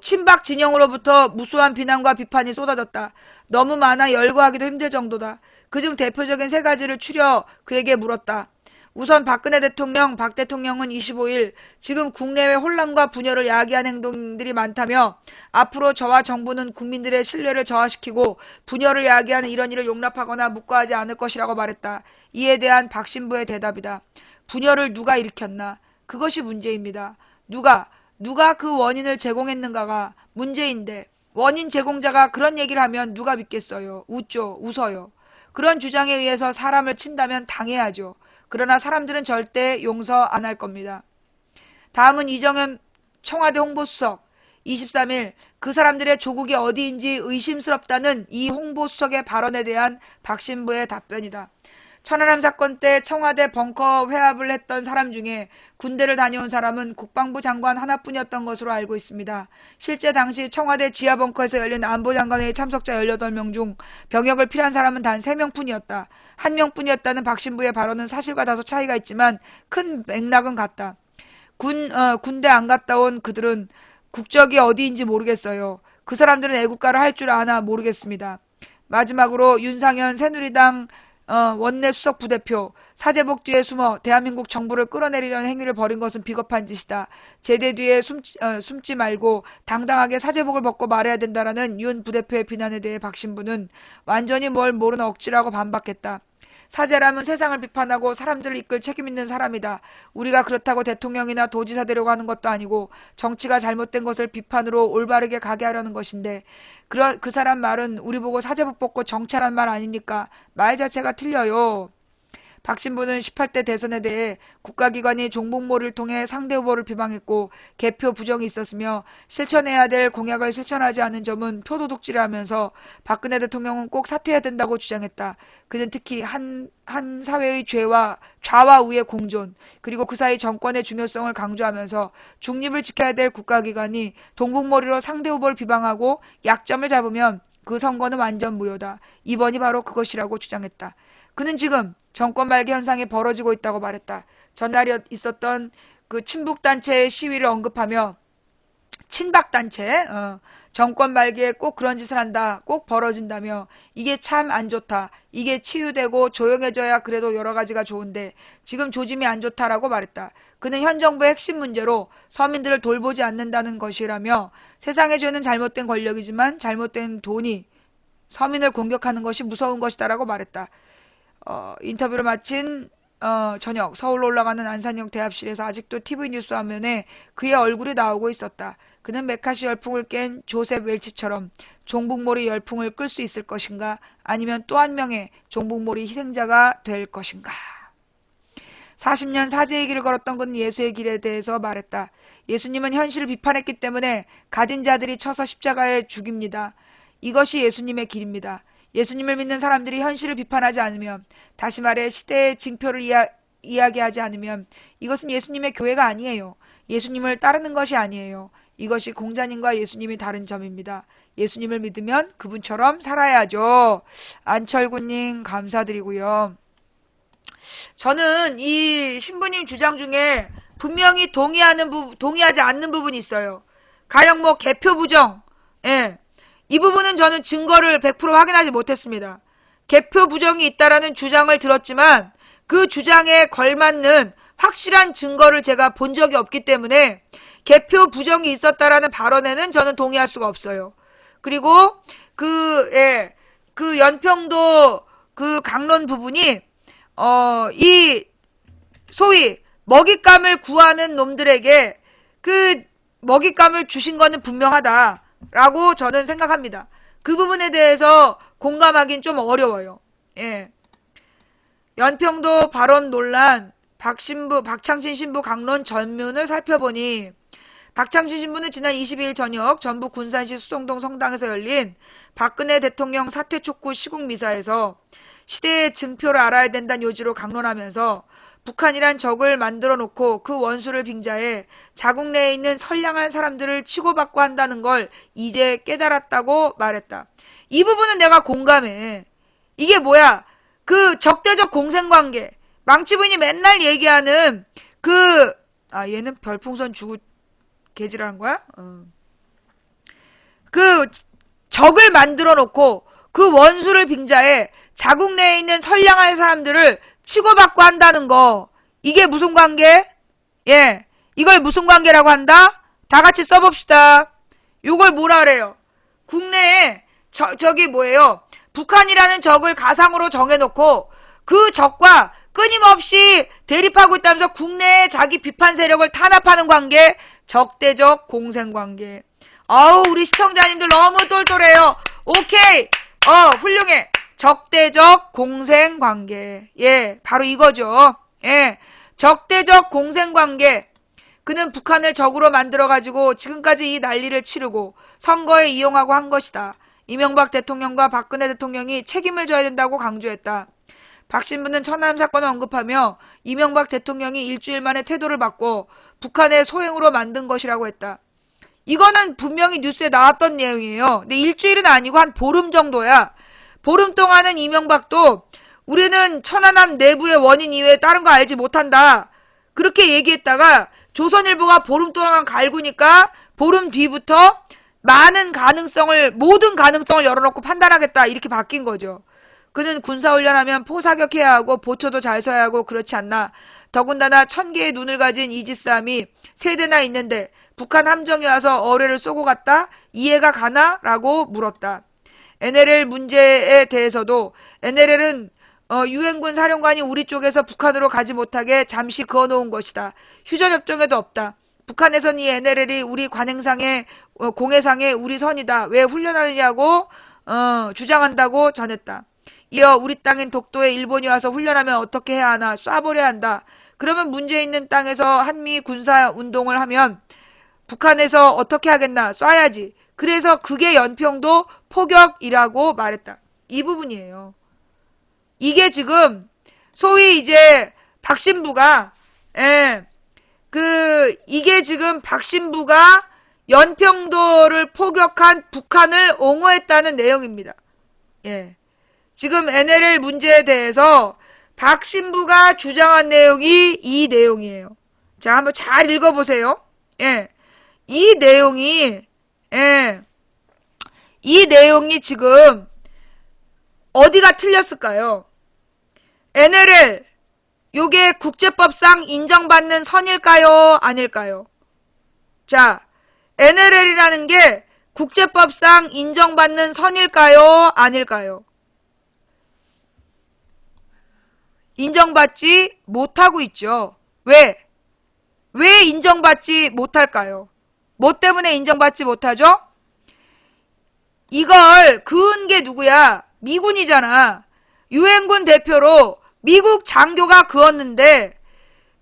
Speaker 1: 친박 진영으로부터 무수한 비난과 비판이 쏟아졌다. 너무 많아 열거하기도 힘들 정도다. 그중 대표적인 세 가지를 추려 그에게 물었다. 우선 박 대통령은 25일 지금 국내외 혼란과 분열을 야기한 행동들이 많다며 앞으로 저와 정부는 국민들의 신뢰를 저하시키고 분열을 야기하는 이런 일을 용납하거나 묵과하지 않을 것이라고 말했다. 이에 대한 박 신부의 대답이다. 분열을 누가 일으켰나? 그것이 문제입니다. 누가 그 원인을 제공했는가가 문제인데 원인 제공자가 그런 얘기를 하면 누가 믿겠어요? 웃어요. 그런 주장에 의해서 사람을 친다면 당해야죠. 그러나 사람들은 절대 용서 안 할 겁니다. 다음은 이정현 청와대 홍보수석. 23일 그 사람들의 조국이 어디인지 의심스럽다는 이 홍보수석의 발언에 대한 박 신부의 답변이다. 천안함 사건 때 청와대 벙커 회합을 했던 사람 중에 군대를 다녀온 사람은 국방부 장관 하나뿐이었던 것으로 알고 있습니다. 실제 당시 청와대 지하 벙커에서 열린 안보장관회의 참석자 18명 중 병역을 필요한 사람은 단 3명뿐이었다. 1명뿐이었다는 박 신부의 발언은 사실과 다소 차이가 있지만 큰 맥락은 같다. 군대 안 갔다 온 그들은 국적이 어디인지 모르겠어요. 그 사람들은 애국가를 할 줄 아나 모르겠습니다. 마지막으로 윤상현 새누리당 원내 수석 부대표 사제복 뒤에 숨어 대한민국 정부를 끌어내리려는 행위를 벌인 것은 비겁한 짓이다. 제대 뒤에 숨지 말고 당당하게 사제복을 벗고 말해야 된다라는 윤 부대표의 비난에 대해 박 신부는 완전히 뭘 모르는 억지라고 반박했다. 사제라면 세상을 비판하고 사람들을 이끌 책임 있는 사람이다. 우리가 그렇다고 대통령이나 도지사 되려고 하는 것도 아니고 정치가 잘못된 것을 비판으로 올바르게 가게 하려는 것인데 그 사람 말은 우리 보고 사제복 벗고 정치하란 말 아닙니까? 말 자체가 틀려요. 박 신부는 18대 대선에 대해 국가기관이 종북몰이를 통해 상대 후보를 비방했고 개표 부정이 있었으며 실천해야 될 공약을 실천하지 않은 점은 표도둑질을 하면서 박근혜 대통령은 꼭 사퇴해야 된다고 주장했다. 그는 특히 한 사회의 좌와 우의 공존 그리고 그 사이 정권의 중요성을 강조하면서 중립을 지켜야 될 국가기관이 종북몰이로 상대 후보를 비방하고 약점을 잡으면 그 선거는 완전 무효다. 이번이 바로 그것이라고 주장했다. 그는 지금 정권 말기 현상이 벌어지고 있다고 말했다. 전날에 있었던 그 친북단체의 시위를 언급하며 친박단체 정권 말기에 꼭 그런 짓을 한다. 꼭 벌어진다며 이게 참 안 좋다. 이게 치유되고 조용해져야 그래도 여러 가지가 좋은데 지금 조짐이 안 좋다라고 말했다. 그는 현 정부의 핵심 문제로 서민들을 돌보지 않는다는 것이라며 세상의 죄는 잘못된 권력이지만 잘못된 돈이 서민을 공격하는 것이 무서운 것이다라고 말했다. 인터뷰를 마친 저녁 서울로 올라가는 안산역 대합실에서 아직도 TV 뉴스 화면에 그의 얼굴이 나오고 있었다. 그는 메카시 열풍을 깬 조셉 웰치처럼 종북몰이 열풍을 끌 수 있을 것인가 아니면 또 한 명의 종북몰이 희생자가 될 것인가. 40년 사제의 길을 걸었던 그는 예수의 길에 대해서 말했다. 예수님은 현실을 비판했기 때문에 가진 자들이 쳐서 십자가에 죽입니다. 이것이 예수님의 길입니다. 예수님을 믿는 사람들이 현실을 비판하지 않으면 다시 말해 시대의 징표를 이야기하지 않으면 이것은 예수님의 교회가 아니에요. 예수님을 따르는 것이 아니에요. 이것이 공자님과 예수님이 다른 점입니다. 예수님을 믿으면 그분처럼 살아야죠. 안철구님 감사드리고요. 저는 이 신부님 주장 중에 분명히 동의하지 않는 부분이 있어요. 가령 뭐 개표 부정, 이 부분은 저는 증거를 100% 확인하지 못했습니다. 개표 부정이 있다라는 주장을 들었지만 그 주장에 걸맞는 확실한 증거를 제가 본 적이 없기 때문에 개표 부정이 있었다라는 발언에는 저는 동의할 수가 없어요. 그리고 그 연평도 그 강론 부분이 이 소위 먹잇감을 구하는 놈들에게 그 먹잇감을 주신 거는 분명하다라고 저는 생각합니다. 그 부분에 대해서 공감하긴 좀 어려워요. 연평도 발언 논란 박창신 신부 강론 전면을 살펴보니 박창신 신부는 지난 22일 저녁 전북 군산시 수성동 성당에서 열린 박근혜 대통령 사퇴 촉구 시국 미사에서 시대의 증표를 알아야 된다는 요지로 강론하면서 북한이란 적을 만들어 놓고 그 원수를 빙자해 자국 내에 있는 선량한 사람들을 치고받고 한다는 걸 이제 깨달았다고 말했다. 이 부분은 내가 공감해. 이게 뭐야? 그 적대적 공생관계, 망치부인이 맨날 얘기하는 그 아, 얘는 별풍선 주고 개질하는 거야? 그 적을 만들어 놓고 그 원수를 빙자해 자국 내에 있는 선량한 사람들을 치고받고 한다는 거. 이게 무슨 관계? 예. 이걸 무슨 관계라고 한다? 다 같이 써봅시다. 요걸 뭐라 그래요? 국내에 저기 뭐예요? 북한이라는 적을 가상으로 정해놓고 그 적과 끊임없이 대립하고 있다면서 국내에 자기 비판 세력을 탄압하는 관계, 적대적 공생관계. 아우, 우리 시청자님들 너무 똘똘해요. 오케이. 훌륭해. 적대적 공생관계. 예, 바로 이거죠. 예, 적대적 공생관계. 그는 북한을 적으로 만들어가지고 지금까지 이 난리를 치르고 선거에 이용하고 한 것이다. 이명박 대통령과 박근혜 대통령이 책임을 져야 된다고 강조했다. 박 신부는 천안함 사건을 언급하며 이명박 대통령이 일주일 만에 태도를 바꿔 북한의 소행으로 만든 것이라고 했다. 이거는 분명히 뉴스에 나왔던 내용이에요. 근데 일주일은 아니고 한 보름 정도야. 보름 동안은 이명박도 우리는 천안함 내부의 원인 이외에 다른 거 알지 못한다. 그렇게 얘기했다가 조선일보가 보름 동안 갈구니까 보름 뒤부터 모든 가능성을 열어놓고 판단하겠다. 이렇게 바뀐 거죠. 그는 군사훈련하면 포사격해야 하고 보초도 잘 서야 하고 그렇지 않나. 더군다나 1000개의 눈을 가진 이지스함이 3대나 있는데 북한 함정이 와서 어뢰를 쏘고 갔다? 이해가 가나? 라고 물었다. NLL 문제에 대해서도 NLL은 유엔군 사령관이 우리 쪽에서 북한으로 가지 못하게 잠시 그어놓은 것이다. 휴전협정에도 없다. 북한에선 이 NLL이 우리 관행상의 공해상의 우리 선이다. 왜 훈련하느냐고 주장한다고 전했다. 이어 우리 땅인 독도에 일본이 와서 훈련하면 어떻게 해야 하나? 쏴버려야 한다. 그러면 문제 있는 땅에서 한미 군사운동을 하면 북한에서 어떻게 하겠나? 쏴야지. 그래서 그게 연평도 포격이라고 말했다. 이 부분이에요. 이게 지금 소위 이제 박신부가 이게 지금 박신부가 연평도를 포격한 북한을 옹호했다는 내용입니다. 예. 지금 NLL 문제에 대해서 박신부가 주장한 내용이 이 내용이에요. 자, 한번 잘 읽어보세요. 예. 이 내용이 지금 어디가 틀렸을까요? NLL, 요게 국제법상 인정받는 선일까요? 아닐까요? 자, NLL이라는 게 국제법상 인정받는 선일까요? 아닐까요? 인정받지 못하고 있죠. 왜? 왜 인정받지 못할까요? 뭐 때문에 인정받지 못하죠? 이걸 그은 게 누구야? 미군이잖아. 유엔군 대표로 미국 장교가 그었는데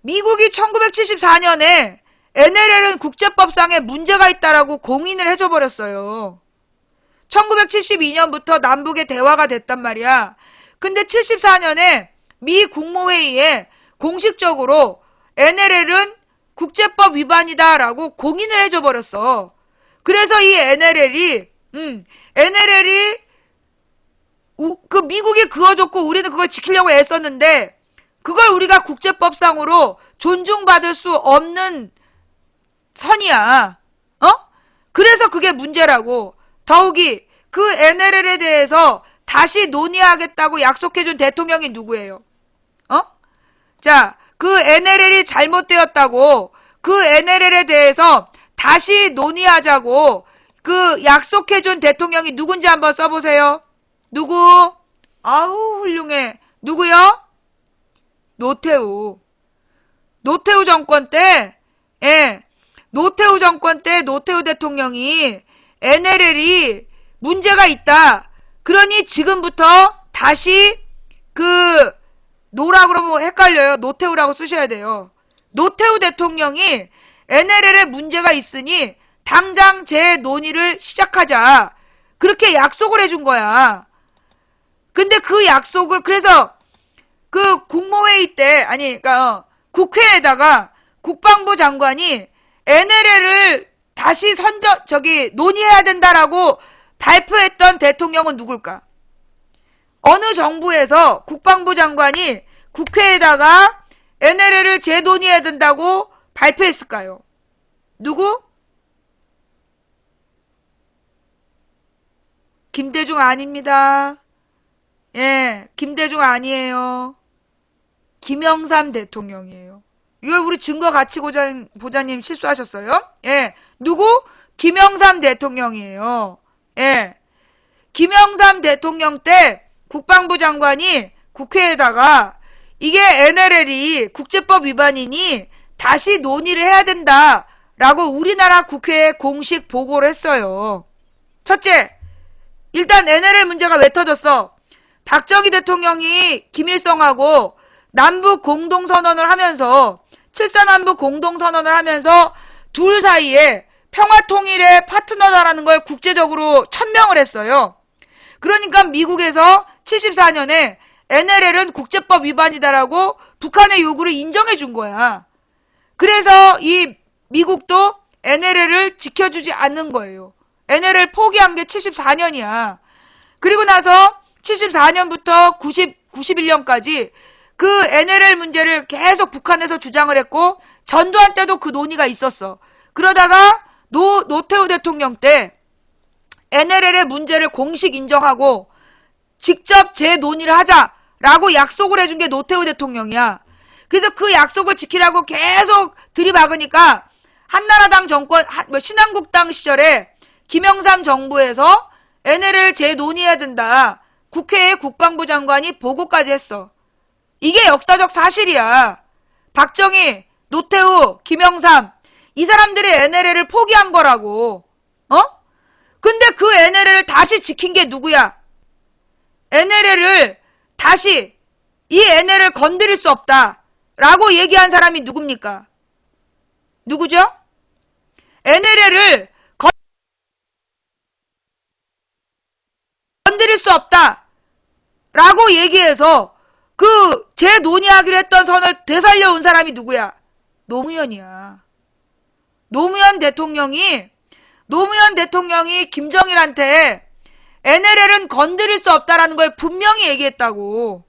Speaker 1: 미국이 1974년에 NLL은 국제법상에 문제가 있다라고 공인을 해줘버렸어요. 1972년부터 남북의 대화가 됐단 말이야. 근데 74년에 미 국무회의에 공식적으로 NLL은 국제법 위반이다라고 공인을 해줘버렸어. 그래서 이 NLL이 그 미국이 그어줬고 우리는 그걸 지키려고 애썼는데 그걸 우리가 국제법상으로 존중받을 수 없는 선이야. 그래서 그게 문제라고. 더욱이 그 NLL에 대해서 다시 논의하겠다고 약속해준 대통령이 누구예요? 자, 그 NLL이 잘못되었다고 그 NLL에 대해서 다시 논의하자고 그 약속해준 대통령이 누군지 한번 써보세요. 누구? 아우, 훌륭해. 누구요? 노태우. 노태우 정권 때, 노태우 정권 때 노태우 대통령이 NLL이 문제가 있다. 그러니 지금부터 다시 노라 그러면 헷갈려요. 노태우라고 쓰셔야 돼요. 노태우 대통령이 NLL에 문제가 있으니 당장 재논의를 시작하자. 그렇게 약속을 해준 거야. 근데 그 약속을 그래서 그 국무회의 때 그러니까 국회에다가 국방부 장관이 NLL을 다시 논의해야 된다라고 발표했던 대통령은 누굴까? 어느 정부에서 국방부 장관이 국회에다가 NLL을 재논의해야 된다고 발표했을까요? 누구? 김대중 아닙니다. 예, 김대중 아니에요. 김영삼 대통령이에요. 이거 우리 증거가치보좌님 실수하셨어요? 예, 누구? 김영삼 대통령이에요. 예, 김영삼 대통령 때 국방부 장관이 국회에다가 이게 NLL이 국제법 위반이니 다시 논의를 해야 된다라고 우리나라 국회에 공식 보고를 했어요. 첫째, 일단 NLL 문제가 왜 터졌어? 박정희 대통령이 김일성하고 남북 공동선언을 하면서 7.4남북 공동선언을 하면서 둘 사이에 평화통일의 파트너다라는 걸 국제적으로 천명을 했어요. 그러니까 미국에서 74년에 NLL은 국제법 위반이다라고 북한의 요구를 인정해 준 거야. 그래서 이 미국도 NLL을 지켜주지 않는 거예요. NLL 포기한 게 74년이야. 그리고 나서 74년부터 91년까지 그 NLL 문제를 계속 북한에서 주장을 했고 전두환 때도 그 논의가 있었어. 그러다가 노태우 대통령 때 NLL의 문제를 공식 인정하고 직접 재논의를 하자라고 약속을 해준 게 노태우 대통령이야. 그래서 그 약속을 지키라고 계속 들이박으니까 한나라당 정권, 신한국당 시절에 김영삼 정부에서 NLL을 재논의해야 된다. 국회에 국방부 장관이 보고까지 했어. 이게 역사적 사실이야. 박정희, 노태우, 김영삼 이 사람들이 NLL을 포기한 거라고. 근데 그 NLL을 다시 지킨 게 누구야? NLL을 다시 이 NLL을 건드릴 수 없다 라고 얘기한 사람이 누굽니까? 누구죠? NLL을 건드릴 수 없다 라고 얘기해서 그 재논의하기로 했던 선을 되살려온 사람이 누구야? 노무현이야. 노무현 대통령이 김정일한테 NLL은 건드릴 수 없다라는 걸 분명히 얘기했다고.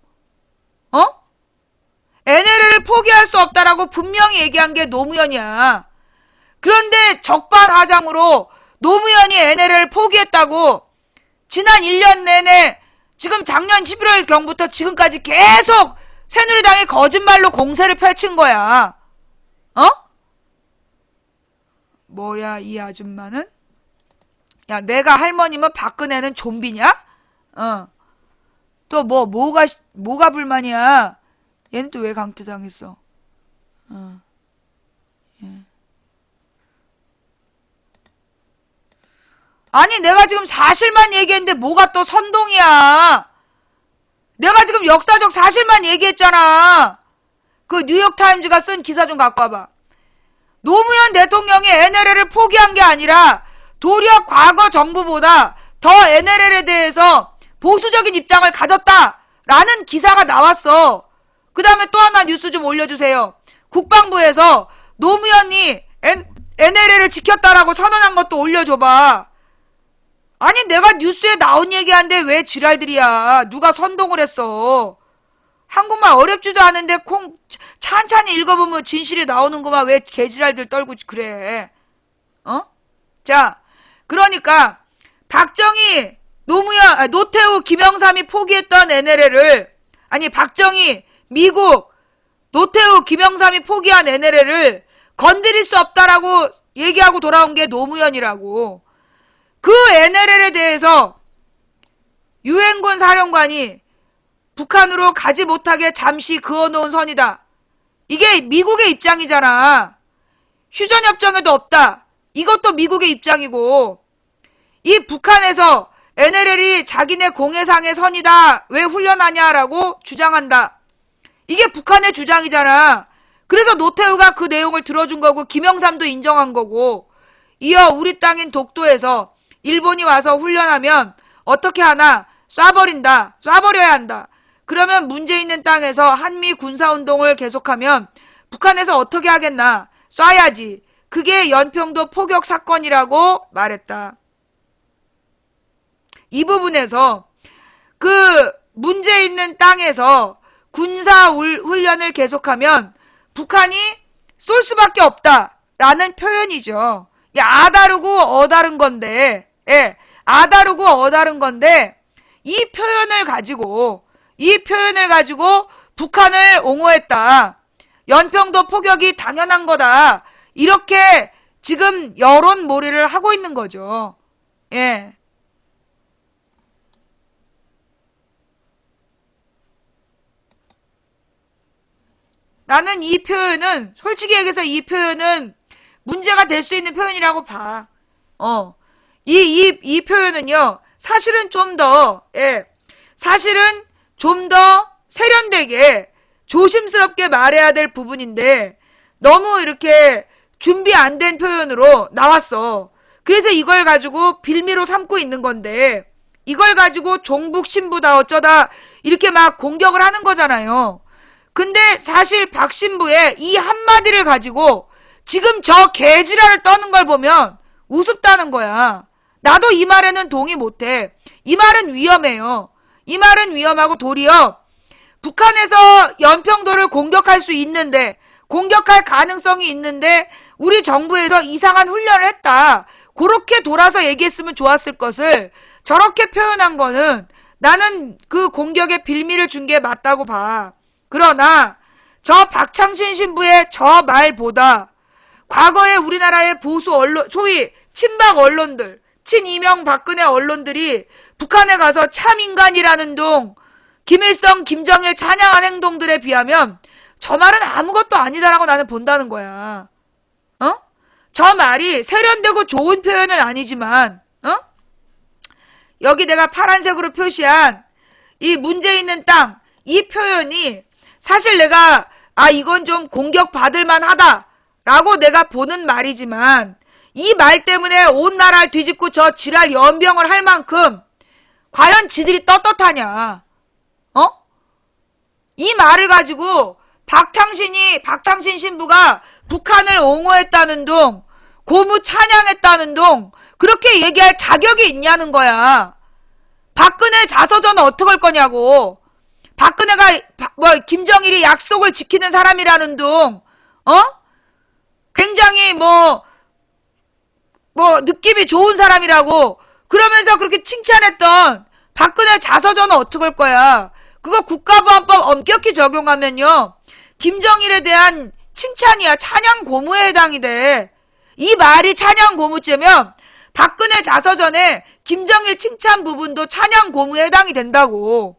Speaker 1: NLL을 포기할 수 없다라고 분명히 얘기한 게 노무현이야. 그런데 적반하장으로 노무현이 NLL을 포기했다고 지난 1년 내내 지금 작년 11월경부터 지금까지 계속 새누리당이 거짓말로 공세를 펼친 거야. 뭐야 이 아줌마는? 야 내가 할머니면 박근혜는 좀비냐? 또 뭐가 불만이야? 얘는 또 왜 강퇴당했어? 예. 아니 내가 지금 사실만 얘기했는데 뭐가 또 선동이야? 내가 지금 역사적 사실만 얘기했잖아. 그 뉴욕타임즈가 쓴 기사 좀 갖고 와봐. 노무현 대통령이 NLL을 포기한 게 아니라 도리어 과거 정부보다 더 NLL에 대해서 보수적인 입장을 가졌다라는 기사가 나왔어. 그 다음에 또 하나 뉴스 좀 올려주세요. 국방부에서 노무현이 NLL을 지켰다라고 선언한 것도 올려줘봐. 아니 내가 뉴스에 나온 얘기한데 왜 지랄들이야. 누가 선동을 했어. 한국말 어렵지도 않은데 찬찬히 읽어보면 진실이 나오는구만. 왜 개지랄들 떨고 그래. 자 그러니까 박정희, 노태우, 김영삼이 포기했던 NLL을 박정희, 미국, 노태우, 김영삼이 포기한 NLL을 건드릴 수 없다라고 얘기하고 돌아온 게 노무현이라고. 그 NLL에 대해서 유엔군 사령관이 북한으로 가지 못하게 잠시 그어놓은 선이다. 이게 미국의 입장이잖아. 휴전협정에도 없다. 이것도 미국의 입장이고, 이 북한에서 NLL이 자기네 공해상의 선이다. 왜 훈련하냐라고 주장한다. 이게 북한의 주장이잖아. 그래서 노태우가 그 내용을 들어준 거고 김영삼도 인정한 거고, 이어 우리 땅인 독도에서 일본이 와서 훈련하면 어떻게 하나? 쏴버린다. 쏴버려야 한다. 그러면 문제 있는 땅에서 한미 군사운동을 계속하면 북한에서 어떻게 하겠나? 쏴야지. 그게 연평도 포격 사건이라고 말했다. 이 부분에서 그 문제 있는 땅에서 군사 훈련을 계속하면 북한이 쏠 수밖에 없다라는 표현이죠. 아 다르고 어 다른 건데, 예, 아 다르고 어 다른 건데 이 표현을 가지고 북한을 옹호했다. 연평도 포격이 당연한 거다. 이렇게 지금 여론몰이를 하고 있는 거죠. 예. 나는 이 표현은, 솔직히 얘기해서 이 표현은 문제가 될 수 있는 표현이라고 봐. 이 표현은요, 사실은 좀 더, 예, 사실은 좀 더 세련되게 조심스럽게 말해야 될 부분인데, 너무 이렇게 준비 안 된 표현으로 나왔어. 그래서 이걸 가지고 빌미로 삼고 있는 건데, 이걸 가지고 종북 신부다 어쩌다 이렇게 막 공격을 하는 거잖아요. 근데 사실 박 신부의 이 한마디를 가지고 지금 저 개지랄을 떠는 걸 보면 우습다는 거야. 나도 이 말에는 동의 못해. 이 말은 위험해요. 이 말은 위험하고 도리어 북한에서 연평도를 공격할 수 있는데, 공격할 가능성이 있는데 우리 정부에서 이상한 훈련을 했다. 그렇게 돌아서 얘기했으면 좋았을 것을 저렇게 표현한 거는 나는 그 공격에 빌미를 준 게 맞다고 봐. 그러나 저 박창신 신부의 저 말보다 과거에 우리나라의 보수 언론, 소위 친박 언론들, 친이명 박근혜 언론들이 북한에 가서 참 인간이라는 둥, 김일성, 김정일 찬양한 행동들에 비하면 저 말은 아무것도 아니다라고 나는 본다는 거야. 저 말이 세련되고 좋은 표현은 아니지만, 여기 내가 파란색으로 표시한 이 문제 있는 땅, 이 표현이 사실 내가 이건 좀 공격받을 만하다라고 내가 보는 말이지만, 이 말 때문에 온 나라를 뒤집고 저 지랄 연병을 할 만큼 과연 지들이 떳떳하냐? 이 말을 가지고 박창신 신부가 북한을 옹호했다는 둥, 고무 찬양했다는 둥, 그렇게 얘기할 자격이 있냐는 거야. 박근혜 자서전은 어떡할 거냐고. 박근혜가 김정일이 약속을 지키는 사람이라는 둥, 굉장히 느낌이 좋은 사람이라고 그러면서 그렇게 칭찬했던 박근혜 자서전은 어떡할 거야. 그거 국가보안법 엄격히 적용하면요, 김정일에 대한 칭찬이야. 찬양 고무에 해당이 돼. 이 말이 찬양 고무죄면 박근혜 자서전에 김정일 칭찬 부분도 찬양 고무에 해당이 된다고.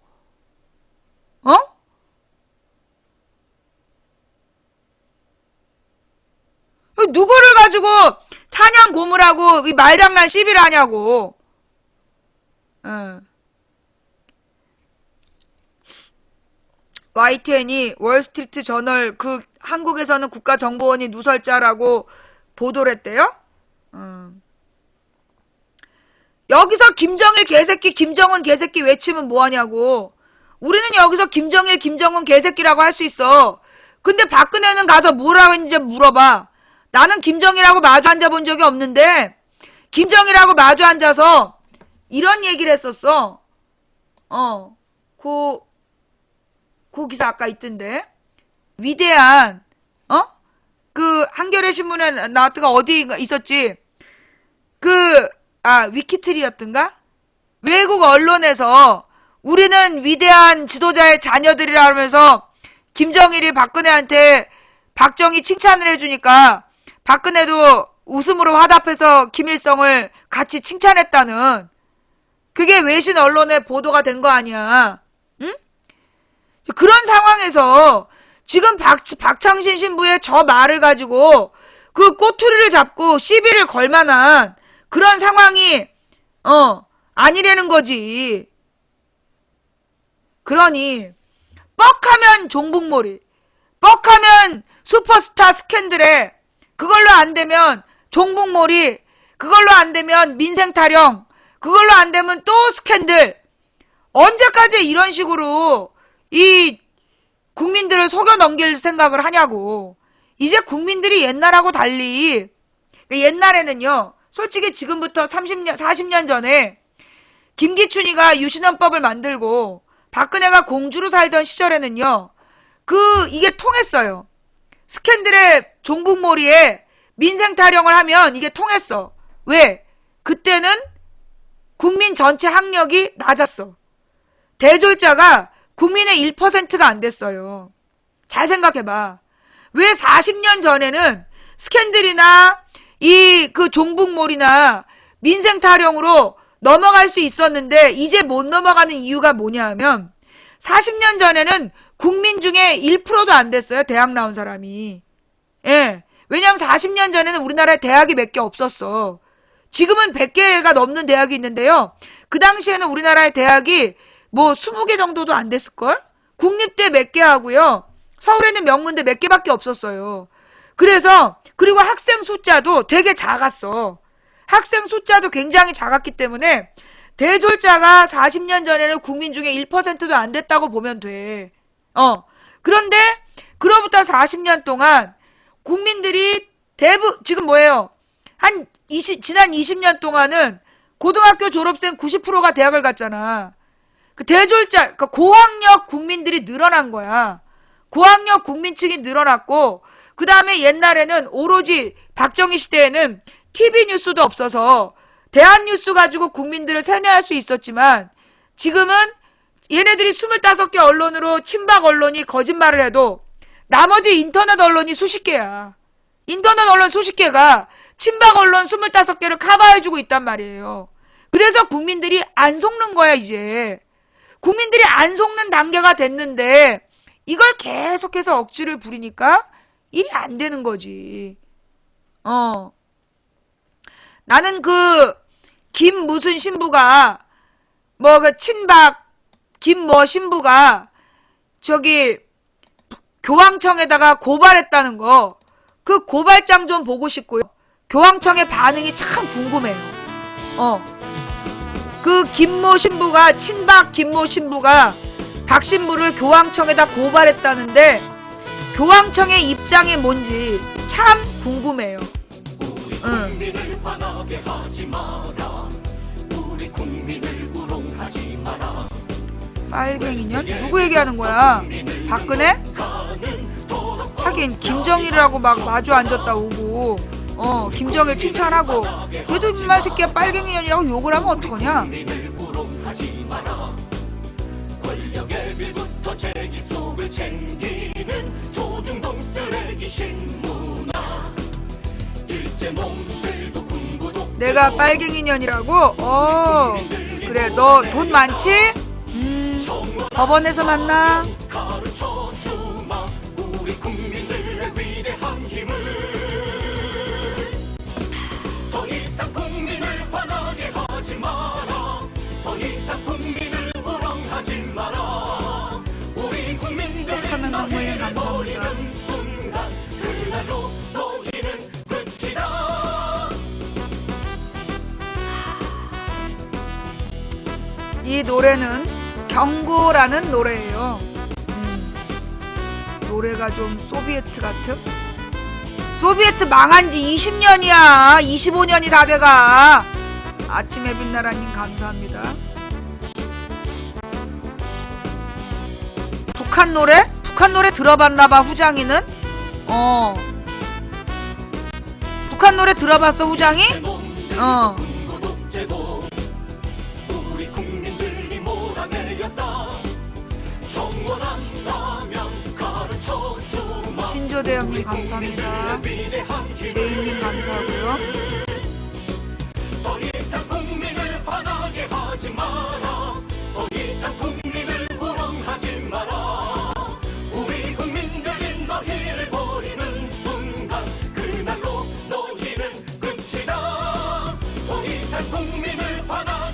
Speaker 1: 누구를 가지고 찬양 고무라고 말장난 시비를 하냐고. YTN이 월스트리트 저널 한국에서는 국가정보원이 누설자라고 보도를 했대요. 여기서 김정일 개새끼, 김정은 개새끼 외치면 뭐하냐고. 우리는 여기서 김정일, 김정은 개새끼라고 할 수 있어. 근데 박근혜는 가서 뭐라고 했는지 물어봐. 나는 김정일하고 마주 앉아본 적이 없는데 김정일하고 마주 앉아서 이런 얘기를 했었어. 그 기사 아까 있던데. 위대한 한겨레 신문에 나왔던가 어디 있었지. 위키트리였던가? 외국 언론에서 우리는 위대한 지도자의 자녀들이라 하면서 김정일이 박근혜한테 박정희 칭찬을 해주니까 박근혜도 웃음으로 화답해서 김일성을 같이 칭찬했다는, 그게 외신 언론에 보도가 된 거 아니야. 응? 그런 상황에서 지금 박창신 신부의 저 말을 가지고 그 꼬투리를 잡고 시비를 걸 만한 그런 상황이 아니라는 거지. 그러니 뻑하면 종북몰이, 뻑하면 슈퍼스타 스캔들에, 그걸로 안 되면 종북몰이, 그걸로 안 되면 민생타령, 그걸로 안 되면 또 스캔들. 언제까지 이런 식으로 이 국민들을 속여 넘길 생각을 하냐고. 이제 국민들이 옛날하고 달리, 옛날에는요, 솔직히 지금부터 30년, 40년 전에 김기춘이가 유신헌법을 만들고 박근혜가 공주로 살던 시절에는요, 이게 통했어요. 스캔들에 종북몰이에 민생 타령을 하면 이게 통했어. 왜? 그때는 국민 전체 학력이 낮았어. 대졸자가 국민의 1%가 안 됐어요. 잘 생각해봐. 왜 40년 전에는 스캔들이나 그 종북몰이나 민생 타령으로 넘어갈 수 있었는데 이제 못 넘어가는 이유가 뭐냐 하면 40년 전에는 국민 중에 1%도 안 됐어요. 대학 나온 사람이. 예. 왜냐하면 40년 전에는 우리나라에 대학이 몇 개 없었어. 지금은 100개가 넘는 대학이 있는데요. 그 당시에는 우리나라의 대학이 뭐 20개 정도도 안 됐을걸? 국립대 몇 개 하고요. 서울에는 명문대 몇 개밖에 없었어요. 그래서 그리고 학생 숫자도 되게 작았어. 학생 숫자도 굉장히 작았기 때문에 대졸자가 40년 전에는 국민 중에 1%도 안 됐다고 보면 돼. 그런데 그로부터 40년 동안 국민들이 지금 뭐예요? 지난 20년 동안은 고등학교 졸업생 90%가 대학을 갔잖아. 그 그러니까 고학력 국민들이 늘어난 거야. 고학력 국민층이 늘어났고, 그 다음에 옛날에는 오로지 박정희 시대에는 TV 뉴스도 없어서 대한뉴스 가지고 국민들을 세뇌할 수 있었지만, 지금은 얘네들이 25개 언론으로 친박 언론이 거짓말을 해도 나머지 인터넷 언론이 수십 개야. 인터넷 언론 수십 개가 친박 언론 25개를 커버해주고 있단 말이에요. 그래서 국민들이 안 속는 거야, 이제. 국민들이 안 속는 단계가 됐는데 이걸 계속해서 억지를 부리니까 일이 안 되는 거지. 나는 김 무슨 신부가 친박 김 신부가 교황청에다가 고발했다는 거, 그 고발장 좀 보고 싶고요. 교황청의 반응이 참 궁금해요. 그 김모 신부가, 친박 김모 신부가 박 신부를 교황청에다 고발했다는데 교황청의 입장이 뭔지 참 궁금해요.
Speaker 2: 우리 국민을 화나게 하지 마라. 우리 국민을 우롱하지 마라.
Speaker 1: 빨갱이년? 누구 얘기하는 거야? 박근혜? 하긴 김정일이라고 막 마주 앉았다 오고 김정일 칭찬하고 그래도 이말 새끼야 빨갱이년이라고 욕을 하면 어떡하냐? 권력의 빌부터 재기 속을 챙기는 조중동 쓰레기 신문아. 일제 놈들도 군부도 내가 빨갱이년이라고? 그래 너 돈 많지? 법원에서 만나. 우리 국민들의 위대한 힘을 더 이상 국민을 화나게 하지 마라. 더 이상 국민을 우롱하지 마라. 우리 국민들이 너희를 버리는 순간 그날로 너희는 끝이다. 이 노래는 경고라는 노래예요. 노래가 좀 소비에트 같음? 소비에트 망한 지 20년이야. 25년이 다 돼가. 아침에 빛나라님 감사합니다. 북한 노래? 북한 노래 들어봤나봐 후장이는? 북한 노래 들어봤어 후장이? 우리 국민들이 몰아내렸다. 신조대형님 감사합니다. 제이님 감사하고요. 더 이상 국민을 화나게 하지 마라. 더 이상 국민을 우롱하지 마라. 우리 국민들이 너희를 버리는 순간 그날로 너희는 끝이다. 더 이상 국민을 화나